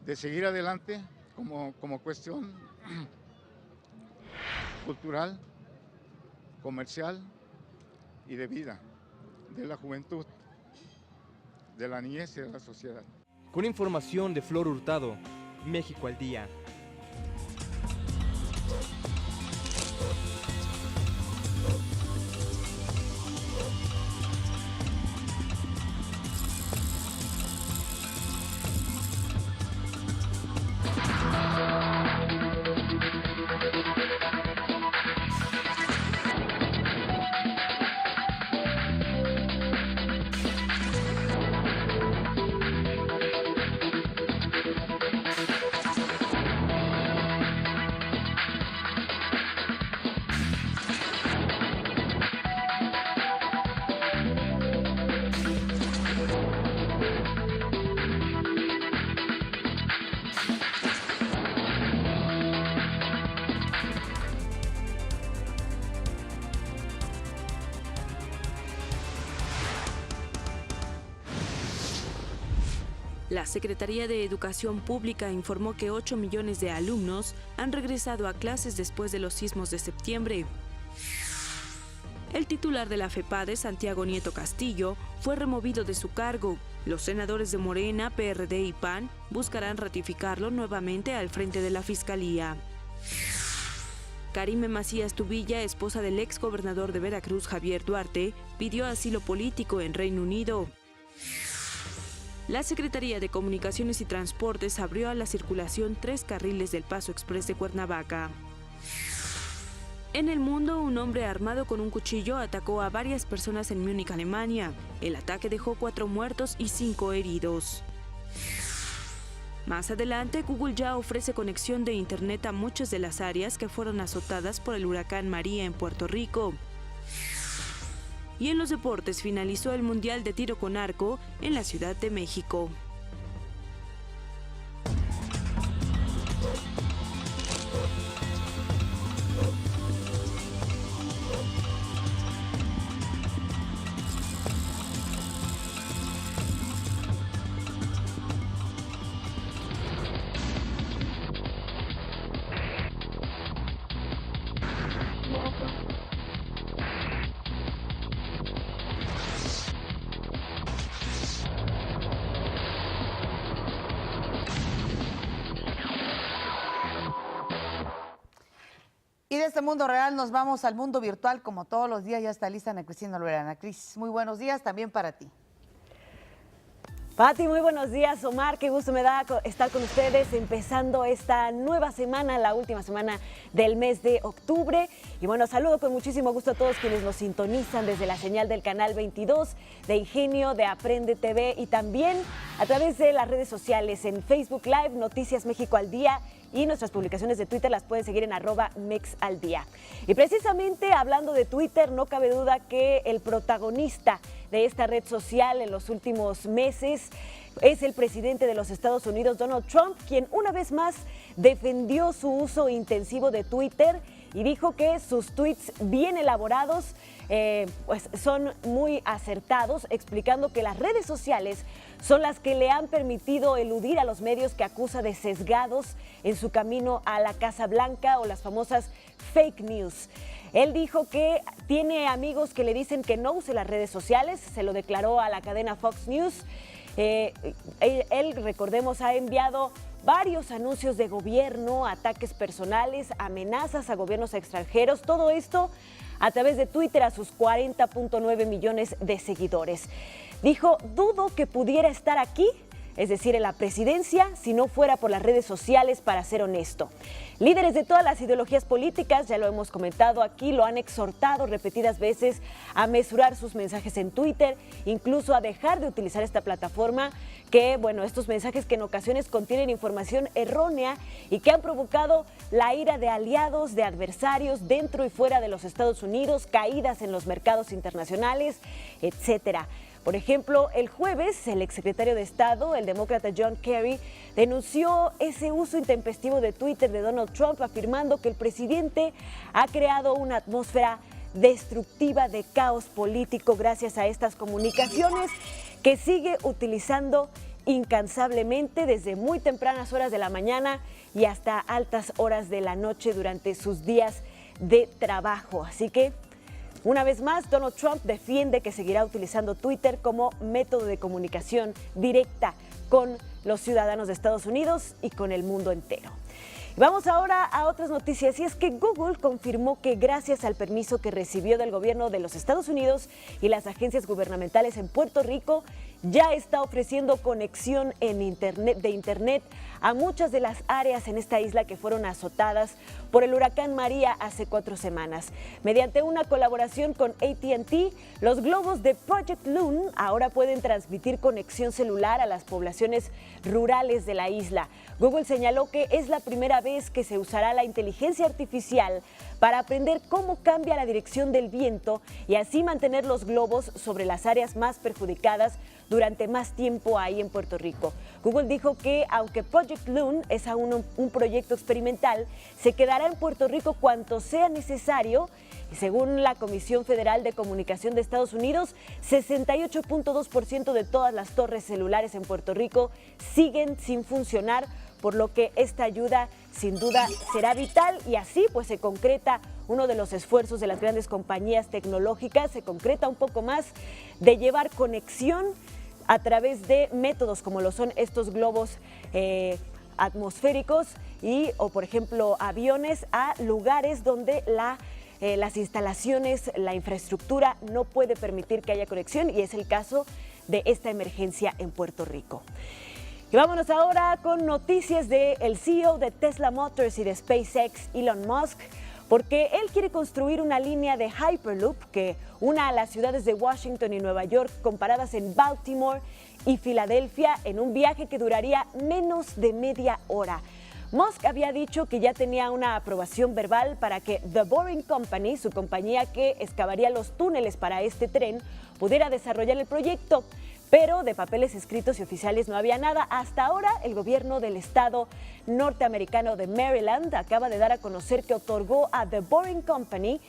de seguir adelante como cuestión cultural, comercial y de vida, de la juventud, de la niñez y de la sociedad. Con información de Flor Hurtado, México al día. La Secretaría de Educación Pública informó que 8 millones de alumnos han regresado a clases después de los sismos de septiembre. El titular de la FEPADE, Santiago Nieto Castillo, fue removido de su cargo. Los senadores de Morena, PRD y PAN buscarán ratificarlo nuevamente al frente de la Fiscalía. Karime Macías Tubilla, esposa del ex gobernador de Veracruz, Javier Duarte, pidió asilo político en Reino Unido. La Secretaría de Comunicaciones y Transportes abrió a la circulación 3 carriles del Paso Express de Cuernavaca. En el mundo, un hombre armado con un cuchillo atacó a varias personas en Múnich, Alemania. El ataque dejó 4 muertos y 5 heridos. Más adelante, Google ya ofrece conexión de Internet a muchas de las áreas que fueron azotadas por el huracán María en Puerto Rico. Y en los deportes finalizó el Mundial de Tiro con Arco en la Ciudad de México. Y de este mundo real nos vamos al mundo virtual, como todos los días. Ya está lista Ana Cristina Loera. Cris, muy buenos días también para ti. Pati, muy buenos días. Omar, qué gusto me da estar con ustedes empezando esta nueva semana, la última semana del mes de octubre. Y bueno, saludo con muchísimo gusto a todos quienes nos sintonizan desde la señal del canal 22 de Ingenio, de Aprende TV y también a través de las redes sociales en Facebook Live, Noticias México al Día, y nuestras publicaciones de Twitter las pueden seguir en @mexaldía. Y precisamente hablando de Twitter, no cabe duda que el protagonista de esta red social en los últimos meses es el presidente de los Estados Unidos, Donald Trump, quien una vez más defendió su uso intensivo de Twitter y dijo que sus tweets bien elaborados pues son muy acertados, explicando que las redes sociales son las que le han permitido eludir a los medios que acusa de sesgados en su camino a la Casa Blanca o las famosas fake news. Él dijo que tiene amigos que le dicen que no use las redes sociales, se lo declaró a la cadena Fox News. Él, recordemos, ha enviado varios anuncios de gobierno, ataques personales, amenazas a gobiernos extranjeros, todo esto a través de Twitter a sus 40.9 millones de seguidores. Dijo, dudo que pudiera estar aquí es decir, en la presidencia, si no fuera por las redes sociales, para ser honesto. Líderes de todas las ideologías políticas, ya lo hemos comentado aquí, lo han exhortado repetidas veces a mesurar sus mensajes en Twitter, incluso a dejar de utilizar esta plataforma que, bueno, estos mensajes que en ocasiones contienen información errónea y que han provocado la ira de aliados, de adversarios dentro y fuera de los Estados Unidos, caídas en los mercados internacionales, etcétera. Por ejemplo, el jueves, el exsecretario de Estado, el demócrata John Kerry, denunció ese uso intempestivo de Twitter de Donald Trump, afirmando que el presidente ha creado una atmósfera destructiva de caos político gracias a estas comunicaciones que sigue utilizando incansablemente desde muy tempranas horas de la mañana y hasta altas horas de la noche durante sus días de trabajo. Así que, una vez más, Donald Trump defiende que seguirá utilizando Twitter como método de comunicación directa con los ciudadanos de Estados Unidos y con el mundo entero. Vamos ahora a otras noticias, y es que Google confirmó que gracias al permiso que recibió del gobierno de los Estados Unidos y las agencias gubernamentales en Puerto Rico, ya está ofreciendo conexión de internet a muchas de las áreas en esta isla que fueron azotadas por el huracán María hace 4 semanas. Mediante una colaboración con AT&T, los globos de Project Loon ahora pueden transmitir conexión celular a las poblaciones rurales de la isla. Google señaló que es la primera vez que se usará la inteligencia artificial para aprender cómo cambia la dirección del viento y así mantener los globos sobre las áreas más perjudicadas durante más tiempo ahí en Puerto Rico. Google dijo que aunque Project Loon es aún un proyecto experimental, se quedará en Puerto Rico cuanto sea necesario. Y según la Comisión Federal de Comunicación de Estados Unidos, 68.2% de todas las torres celulares en Puerto Rico siguen sin funcionar, por lo que esta ayuda sin duda será vital, y así pues se concreta uno de los esfuerzos de las grandes compañías tecnológicas, se concreta un poco más de llevar conexión a través de métodos como lo son estos globos atmosféricos o por ejemplo aviones a lugares donde las instalaciones, la infraestructura no puede permitir que haya conexión, y es el caso de esta emergencia en Puerto Rico. Y vámonos ahora con noticias del CEO de Tesla Motors y de SpaceX, Elon Musk, porque él quiere construir una línea de Hyperloop que una a las ciudades de Washington y Nueva York comparadas en Baltimore y Filadelfia en un viaje que duraría menos de media hora. Musk había dicho que ya tenía una aprobación verbal para que The Boring Company, su compañía que excavaría los túneles para este tren, pudiera desarrollar el proyecto. Pero de papeles escritos y oficiales no había nada. Hasta ahora, el gobierno del estado norteamericano de Maryland acaba de dar a conocer que otorgó a The Boring Company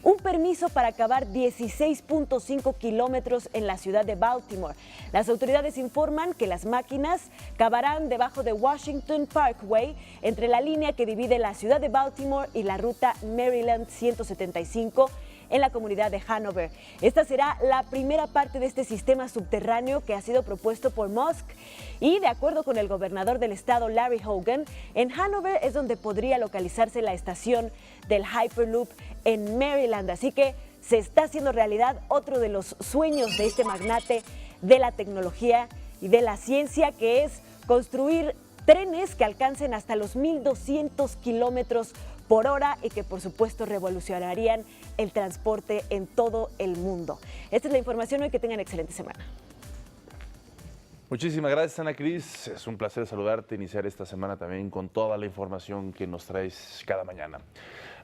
un permiso para cavar 16.5 kilómetros en la ciudad de Baltimore. Las autoridades informan que las máquinas cavarán debajo de Washington Parkway, entre la línea que divide la ciudad de Baltimore y la ruta Maryland 175, en la comunidad de Hanover. Esta será la primera parte de este sistema subterráneo que ha sido propuesto por Musk, y de acuerdo con el gobernador del estado, Larry Hogan, en Hanover es donde podría localizarse la estación del Hyperloop en Maryland. Así que se está haciendo realidad otro de los sueños de este magnate de la tecnología y de la ciencia, que es construir trenes que alcancen hasta los 1.200 kilómetros por hora y que por supuesto revolucionarían el transporte en todo el mundo. Esta es la información hoy, que tengan excelente semana. Muchísimas gracias, Ana Cris. Es un placer saludarte, iniciar esta semana también con toda la información que nos traes cada mañana.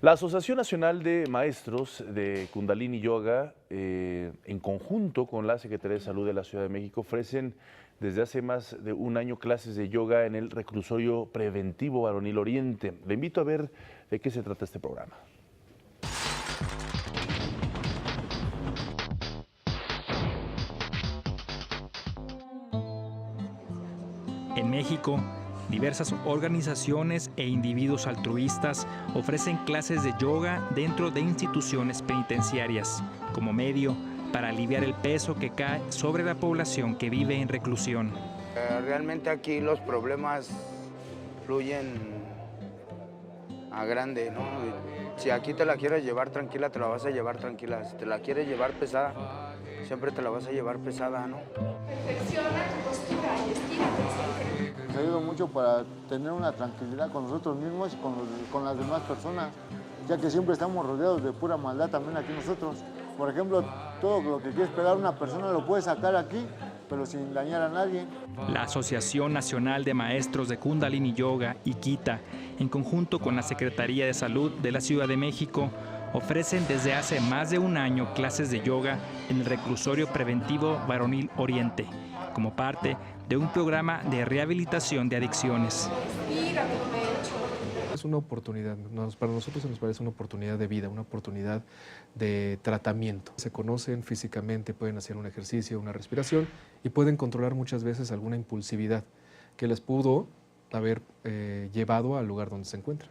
La Asociación Nacional de Maestros de Kundalini Yoga, en conjunto con la Secretaría de Salud de la Ciudad de México, ofrecen desde hace más de un año clases de yoga en el Reclusorio Preventivo Varonil Oriente. Le invito a ver de qué se trata este programa. En México, diversas organizaciones e individuos altruistas ofrecen clases de yoga dentro de instituciones penitenciarias como medio para aliviar el peso que cae sobre la población que vive en reclusión. Realmente aquí los problemas fluyen a grande, ¿no? Si aquí te la quieres llevar tranquila, te la vas a llevar tranquila. Si te la quieres llevar pesada, siempre te la vas a llevar pesada, ¿no? Perfecciona tu postura y estírate. Nos ayuda mucho para tener una tranquilidad con nosotros mismos y con las demás personas, ya que siempre estamos rodeados de pura maldad también aquí nosotros. Por ejemplo, todo lo que quieres pegar a una persona lo puedes sacar aquí, pero sin dañar a nadie. La Asociación Nacional de Maestros de Kundalini Yoga, IKITA, en conjunto con la Secretaría de Salud de la Ciudad de México, ofrecen desde hace más de un año clases de yoga en el Reclusorio Preventivo Varonil Oriente, como parte de un programa de rehabilitación de adicciones. Es una oportunidad, para nosotros nos parece una oportunidad de vida, una oportunidad de tratamiento. Se conocen físicamente, pueden hacer un ejercicio, una respiración y pueden controlar muchas veces alguna impulsividad que les pudo haber llevado al lugar donde se encuentran.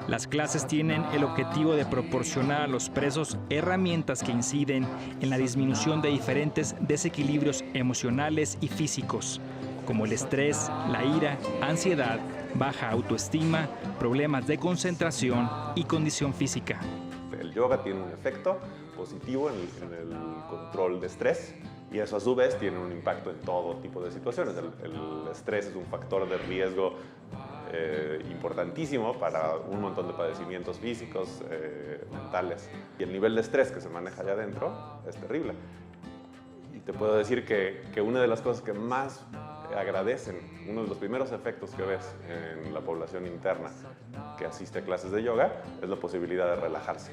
Las clases tienen el objetivo de proporcionar a los presos herramientas que inciden en la disminución de diferentes desequilibrios emocionales y físicos, como el estrés, la ira, ansiedad, baja autoestima, problemas de concentración y condición física. El yoga tiene un efecto positivo en el control de estrés y eso a su vez tiene un impacto en todo tipo de situaciones. El estrés es un factor de riesgo importantísimo para un montón de padecimientos físicos, mentales. Y el nivel de estrés que se maneja allá adentro es terrible. Y te puedo decir que una de las cosas que más agradecen, uno de los primeros efectos que ves en la población interna que asiste a clases de yoga es la posibilidad de relajarse.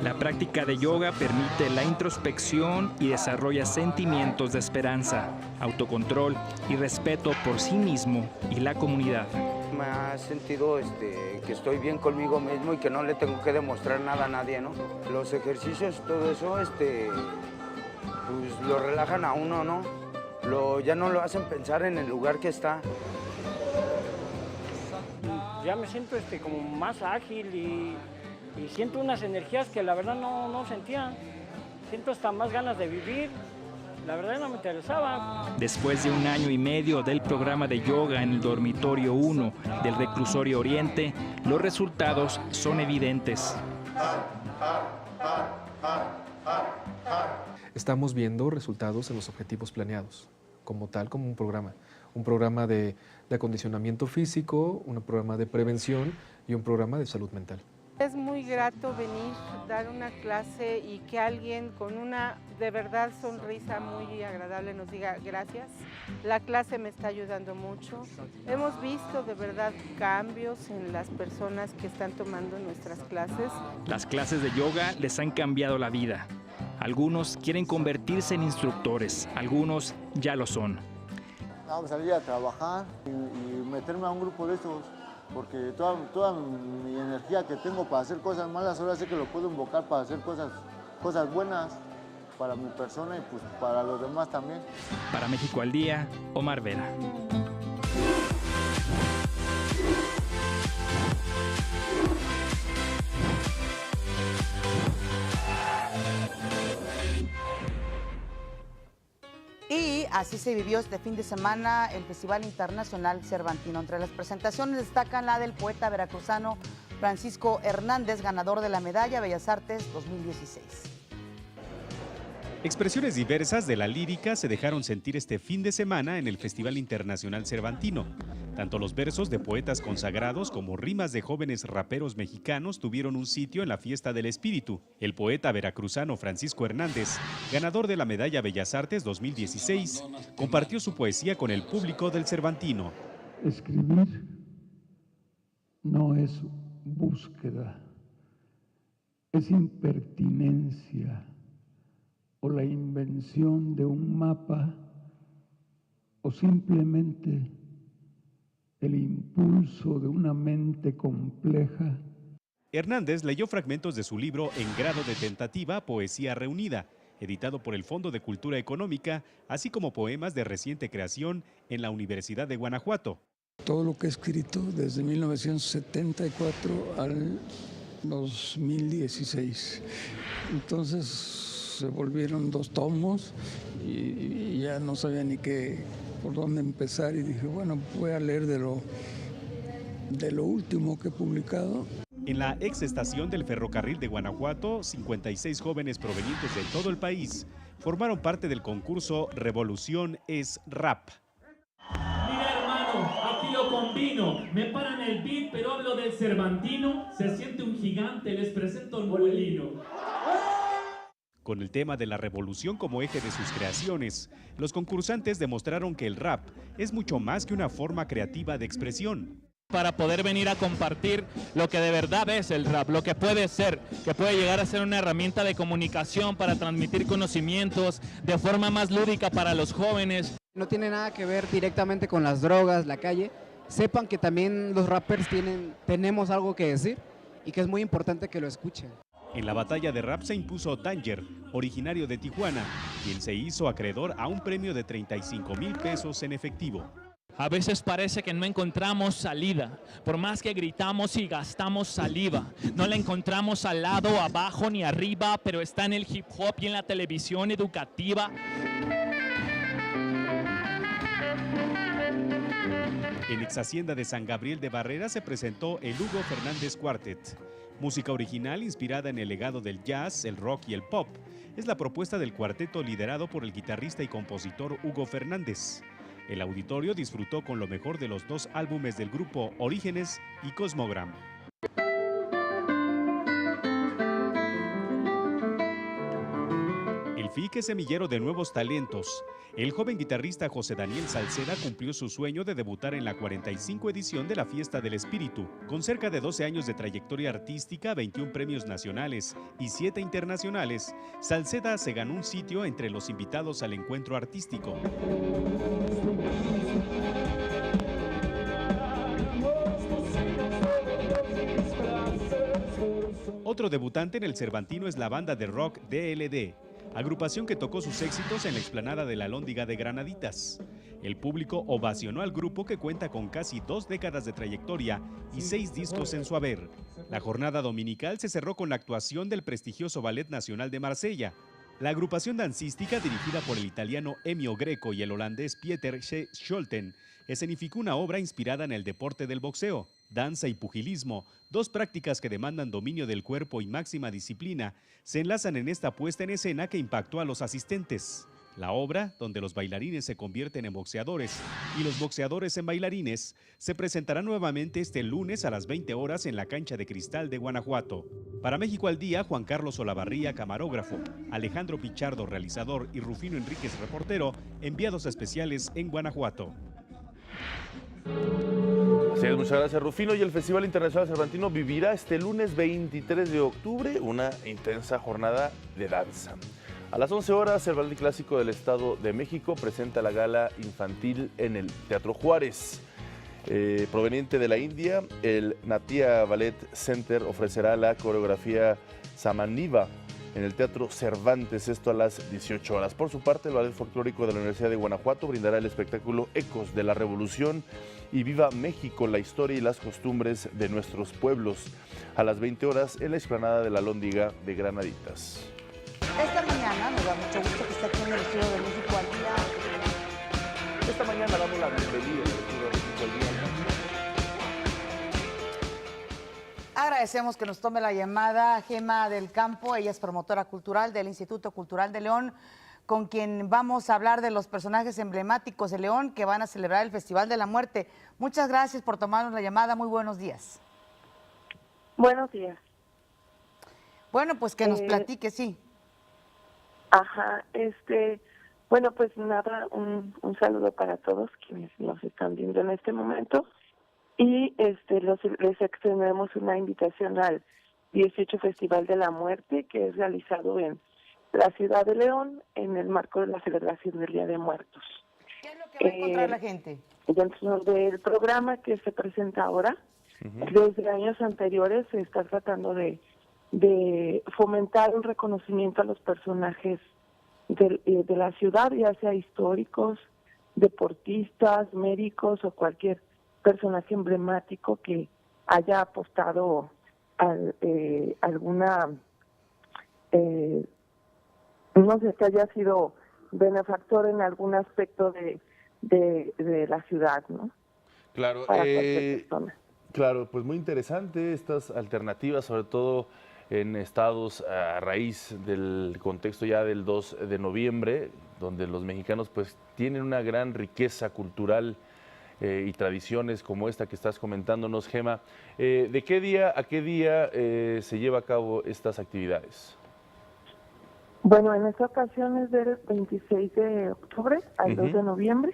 La práctica de yoga permite la introspección y desarrolla sentimientos de esperanza, autocontrol y respeto por sí mismo y la comunidad. Me ha sentido que estoy bien conmigo mismo y que no le tengo que demostrar nada a nadie, ¿no? Los ejercicios, todo eso, pues lo relajan a uno, ¿no? Ya no lo hacen pensar en el lugar que está. Ya me siento como más ágil y siento unas energías que la verdad no sentía. Siento hasta más ganas de vivir. La verdad no me interesaba. Después de un año y medio del programa de yoga en el dormitorio 1 del Reclusorio Oriente, los resultados son evidentes. Estamos viendo resultados en los objetivos planeados, como tal, como un programa de acondicionamiento físico, un programa de prevención y un programa de salud mental. Es muy grato venir, dar una clase y que alguien con una de verdad sonrisa muy agradable nos diga gracias. La clase me está ayudando mucho. Hemos visto de verdad cambios en las personas que están tomando nuestras clases. Las clases de yoga les han cambiado la vida. Algunos quieren convertirse en instructores, algunos ya lo son. Vamos a salir a trabajar y meterme a un grupo de estos, porque toda mi energía que tengo para hacer cosas malas, ahora sé que lo puedo invocar para hacer cosas buenas para mi persona y pues para los demás también. Para México al Día, Omar Vera. Y así se vivió este fin de semana el Festival Internacional Cervantino. Entre las presentaciones destacan la del poeta veracruzano Francisco Hernández, ganador de la Medalla Bellas Artes 2016. Expresiones diversas de la lírica se dejaron sentir este fin de semana en el Festival Internacional Cervantino. Tanto los versos de poetas consagrados como rimas de jóvenes raperos mexicanos tuvieron un sitio en la Fiesta del Espíritu. El poeta veracruzano Francisco Hernández, ganador de la Medalla Bellas Artes 2016, compartió su poesía con el público del Cervantino. Escribir no es búsqueda, es impertinencia o la invención de un mapa o simplemente el impulso de una mente compleja. Hernández leyó fragmentos de su libro En grado de tentativa, Poesía reunida, editado por el Fondo de Cultura Económica, así como poemas de reciente creación en la Universidad de Guanajuato. Todo lo que he escrito desde 1974 al 2016. Entonces se volvieron 2 tomos y ya no sabía ni por dónde empezar y dije, bueno, voy a leer de lo último que he publicado. En la ex estación del ferrocarril de Guanajuato, 56 jóvenes provenientes de todo el país formaron parte del concurso Revolución es Rap. Mira, hermano, aquí lo combino. Me paran el beat, pero hablo del Cervantino. Se siente un gigante, les presento un molino. Con el tema de la revolución como eje de sus creaciones, los concursantes demostraron que el rap es mucho más que una forma creativa de expresión. Para poder venir a compartir lo que de verdad es el rap, lo que puede ser, que puede llegar a ser una herramienta de comunicación para transmitir conocimientos de forma más lúdica para los jóvenes. No tiene nada que ver directamente con las drogas, la calle. Sepan que también los rappers tenemos algo que decir y que es muy importante que lo escuchen. En la batalla de rap se impuso Danger, originario de Tijuana, quien se hizo acreedor a un premio de 35,000 pesos en efectivo. A veces parece que no encontramos salida, por más que gritamos y gastamos saliva. No la encontramos al lado, abajo ni arriba, pero está en el hip hop y en la televisión educativa. En ex hacienda de San Gabriel de Barrera se presentó el Hugo Fernández Quartet. Música original inspirada en el legado del jazz, el rock y el pop. Es la propuesta del cuarteto liderado por el guitarrista y compositor Hugo Fernández. El auditorio disfrutó con lo mejor de los dos álbumes del grupo Orígenes y Cosmogram. El FIC es semillero de nuevos talentos. El joven guitarrista José Daniel Salceda cumplió su sueño de debutar en la 45 edición de la Fiesta del Espíritu. Con cerca de 12 años de trayectoria artística, 21 premios nacionales y 7 internacionales, Salceda se ganó un sitio entre los invitados al encuentro artístico. Otro debutante en el Cervantino es la banda de rock DLD, agrupación que tocó sus éxitos en la explanada de la Alhóndiga de Granaditas. El público ovacionó al grupo, que cuenta con casi 2 décadas de trayectoria y 6 discos en su haber. La jornada dominical se cerró con la actuación del prestigioso Ballet Nacional de Marsella. La agrupación dancística, dirigida por el italiano Ennio Greco y el holandés Pieter Scholten, escenificó una obra inspirada en el deporte del boxeo. Danza y pugilismo, dos prácticas que demandan dominio del cuerpo y máxima disciplina, se enlazan en esta puesta en escena que impactó a los asistentes. La obra, donde los bailarines se convierten en boxeadores y los boxeadores en bailarines, se presentará nuevamente este lunes a las 20 horas en la Cancha de Cristal de Guanajuato. Para México al Día, Juan Carlos Olavarría, camarógrafo, Alejandro Pichardo, realizador, y Rufino Enríquez, reportero, enviados especiales en Guanajuato. Así es, muchas gracias, Rufino. Y el Festival Internacional Cervantino vivirá este lunes 23 de octubre una intensa jornada de danza. A las 11 horas, el Ballet Clásico del Estado de México presenta la gala infantil en el Teatro Juárez. Proveniente de la India, el Natia Ballet Center ofrecerá la coreografía Samaniva en el Teatro Cervantes, esto a las 18 horas. Por su parte, el Ballet Folclórico de la Universidad de Guanajuato brindará el espectáculo Ecos de la Revolución y Viva México, la historia y las costumbres de nuestros pueblos, a las 20 horas en la explanada de la Alhóndiga de Granaditas. Esta mañana nos da mucho gusto que esté aquí en el Estudio de México al Día. Esta mañana damos la bienvenida al Estudio de México al Día. Agradecemos que nos tome la llamada Gema del Campo. Ella es promotora cultural del Instituto Cultural de León, con quien vamos a hablar de los personajes emblemáticos de León que van a celebrar el Festival de la Muerte. Muchas gracias por tomarnos la llamada. Muy buenos días. Buenos días. Bueno, pues que nos platique, sí. Ajá, bueno, pues nada, un saludo para todos quienes nos están viendo en este momento. Y les extendemos una invitación al 18 Festival de la Muerte, que es realizado en la ciudad de León en el marco de la celebración del Día de Muertos. ¿Qué es lo que va a encontrar la gente? Dentro del programa que se presenta ahora, desde años anteriores se está tratando de fomentar un reconocimiento a los personajes de la ciudad, ya sea históricos, deportistas, médicos o cualquier personaje emblemático que haya apostado alguna, no sé, que haya sido benefactor en algún aspecto de la ciudad, ¿no? Claro. Para cualquier persona. Claro, pues muy interesante estas alternativas, sobre todo en estados a raíz del contexto ya del 2 de noviembre, donde los mexicanos pues tienen una gran riqueza cultural y tradiciones como esta que estás comentándonos, Gema. ¿De qué día a qué día se lleva a cabo estas actividades? Bueno, en esta ocasión es del 26 de octubre al 2 de noviembre.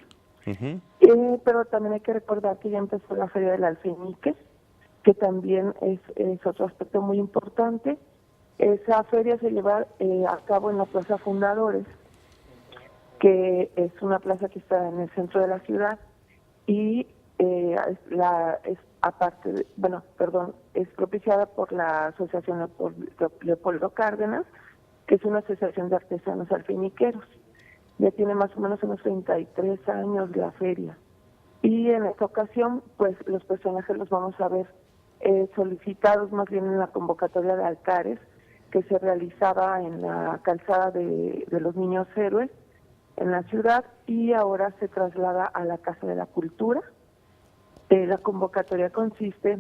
Pero también hay que recordar que ya empezó la Feria del Alfeñique, que también es otro aspecto muy importante. Esa feria se lleva a cabo en la Plaza Fundadores, que es una plaza que está en el centro de la ciudad y es propiciada por la Asociación Leopoldo Cárdenas, que es una asociación de artesanos alfeñiqueros. Ya tiene más o menos unos 33 años la feria. Y en esta ocasión, pues los personajes los vamos a ver solicitados más bien en la convocatoria de altares que se realizaba en la calzada de los Niños Héroes en la ciudad y ahora se traslada a la Casa de la Cultura. La convocatoria consiste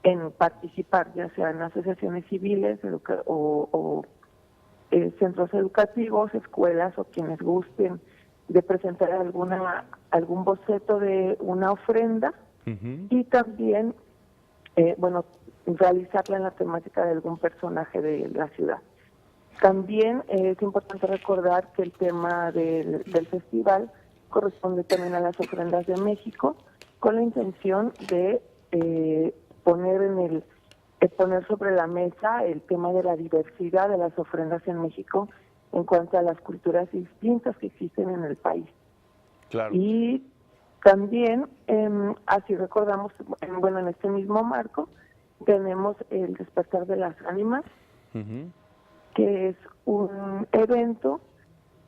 en participar ya sea en asociaciones civiles o centros educativos, escuelas o quienes gusten de presentar algún boceto de una ofrenda y también, realizarla en la temática de algún personaje de la ciudad. También es importante recordar que el tema del festival corresponde también a las ofrendas de México, con la intención de poner sobre la mesa el tema de la diversidad de las ofrendas en México en cuanto a las culturas distintas que existen en el país. Claro. Y también, así recordamos, en este mismo marco, tenemos el Despertar de las Ánimas, que es un evento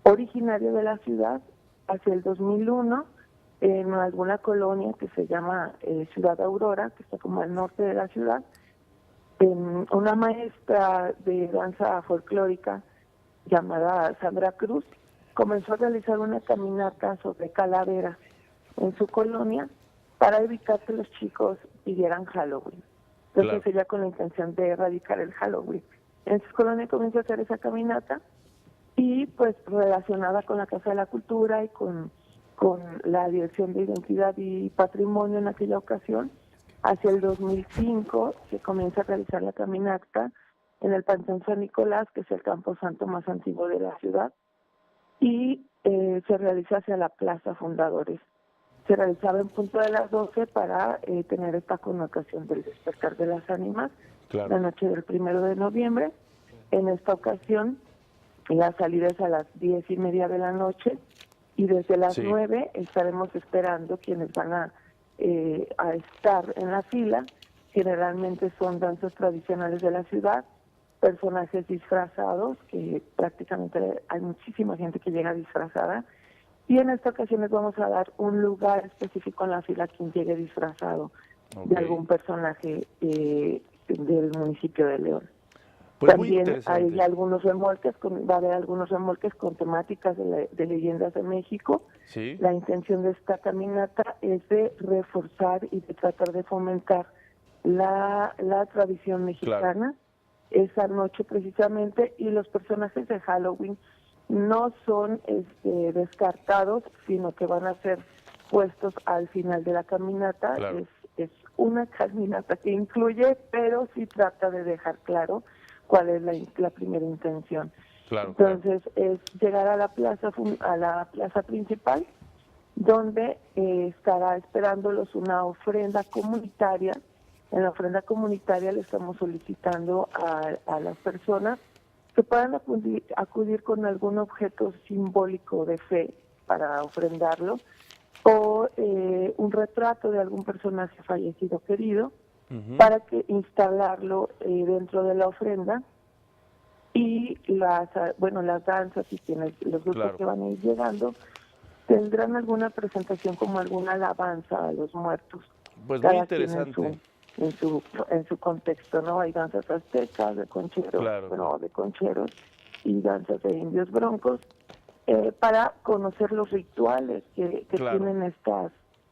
originario de la ciudad hacia el 2001, en alguna colonia que se llama Ciudad Aurora, que está como al norte de la ciudad. Una maestra de danza folclórica llamada Sandra Cruz comenzó a realizar una caminata sobre calaveras en su colonia para evitar que los chicos pidieran Halloween. Entonces ella, con la intención de erradicar el Halloween, en su colonia comenzó a hacer esa caminata y pues relacionada con la Casa de la Cultura y con la Dirección de Identidad y Patrimonio en aquella ocasión. Hacia el 2005 se comienza a realizar la caminata en el Panteón San Nicolás, que es el camposanto más antiguo de la ciudad, y se realiza hacia la Plaza Fundadores. Se realizaba en punto de las 12 para tener esta connotación del Despertar de las Ánimas, la noche del 1 de noviembre. En esta ocasión, la salida es a las 10:30 de la noche, y desde las 9 estaremos esperando quienes van a estar en la fila. Generalmente son danzas tradicionales de la ciudad, personajes disfrazados, que prácticamente hay muchísima gente que llega disfrazada, y en esta ocasión les vamos a dar un lugar específico en la fila a quien llegue disfrazado de algún personaje del municipio de León. Pues también hay algunos remolques, va a haber algunos remolques con temáticas de leyendas de México. Sí. La intención de esta caminata es de reforzar y de tratar de fomentar la tradición mexicana esa noche precisamente, y los personajes de Halloween no son descartados, sino que van a ser puestos al final de la caminata. Es una caminata que incluye, pero sí trata de dejar claro cuál es la primera intención. Entonces es llegar a la plaza principal, donde estará esperándolos una ofrenda comunitaria. En la ofrenda comunitaria le estamos solicitando a las personas que puedan acudir con algún objeto simbólico de fe para ofrendarlo, o un retrato de algún personaje fallecido querido, para que instalarlo dentro de la ofrenda. Y las danzas y los grupos que van a ir llegando tendrán alguna presentación como alguna alabanza a los muertos. Pues muy interesante. En su contexto, ¿no? Hay danzas aztecas, de concheros y danzas de indios broncos, para conocer los rituales que tienen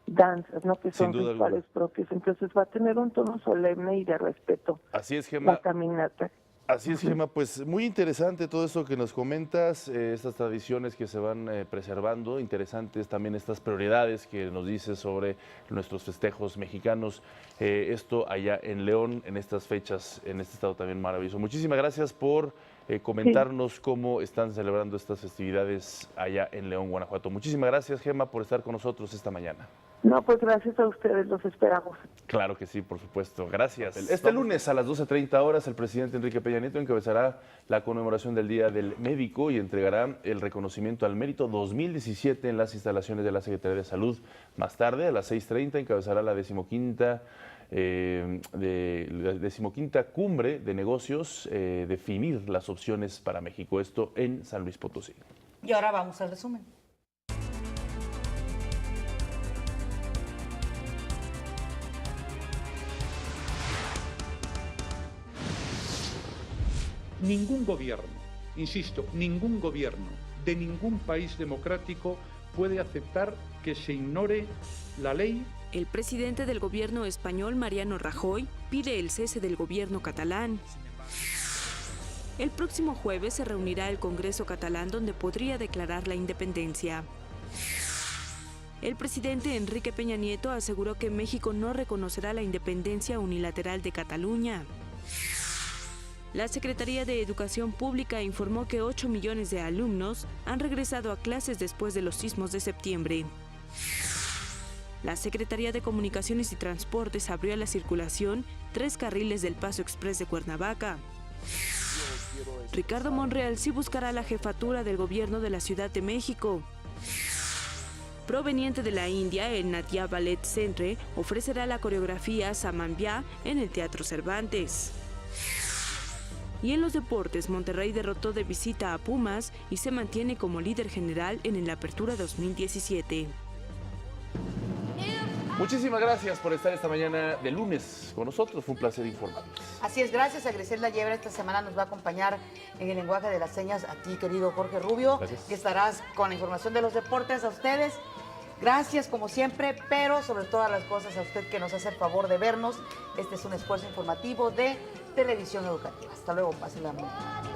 danzas, ¿no? Que Sin son duda rituales alguna. propios. Entonces va a tener un tono solemne y de respeto Así es, Gemma. la caminata. Así es, Gemma, pues muy interesante todo esto que nos comentas, estas tradiciones que se van preservando, interesantes también estas prioridades que nos dices sobre nuestros festejos mexicanos, esto allá en León, en estas fechas, en este estado también maravilloso. Muchísimas gracias por comentarnos cómo están celebrando estas festividades allá en León, Guanajuato. Muchísimas gracias, Gemma, por estar con nosotros esta mañana. No, pues gracias a ustedes, los esperamos. Claro que sí, por supuesto. Gracias. Este lunes a las 12:30 horas, el presidente Enrique Peña Nieto encabezará la conmemoración del Día del Médico y entregará el reconocimiento al mérito 2017 en las instalaciones de la Secretaría de Salud. Más tarde, a las 6:30, encabezará la 15ª cumbre de negocios, definir las opciones para México. Esto en San Luis Potosí. Y ahora vamos al resumen. Ningún gobierno, insisto, ningún gobierno de ningún país democrático puede aceptar que se ignore la ley. El presidente del gobierno español, Mariano Rajoy, pide el cese del gobierno catalán. El próximo jueves se reunirá el Congreso catalán donde podría declarar la independencia. El presidente Enrique Peña Nieto aseguró que México no reconocerá la independencia unilateral de Cataluña. La Secretaría de Educación Pública informó que 8 millones de alumnos han regresado a clases después de los sismos de septiembre. La Secretaría de Comunicaciones y Transportes abrió a la circulación 3 carriles del Paso Express de Cuernavaca. Ricardo Monreal sí buscará la jefatura del gobierno de la Ciudad de México. Proveniente de la India, el Nadia Ballet Centre ofrecerá la coreografía Samambia en el Teatro Cervantes. Y en los deportes, Monterrey derrotó de visita a Pumas y se mantiene como líder general en el Apertura 2017. Muchísimas gracias por estar esta mañana de lunes con nosotros. Fue un placer informarles. Así es, gracias a Griselda Yebra. Esta semana nos va a acompañar en el lenguaje de las señas a ti, querido Jorge Rubio, Gracias. que estarás con la información de los deportes. A ustedes, gracias como siempre, pero sobre todas las cosas a usted que nos hace el favor de vernos. Este es un esfuerzo informativo de Televisión Educativa. Hasta luego, pásenla muy bien.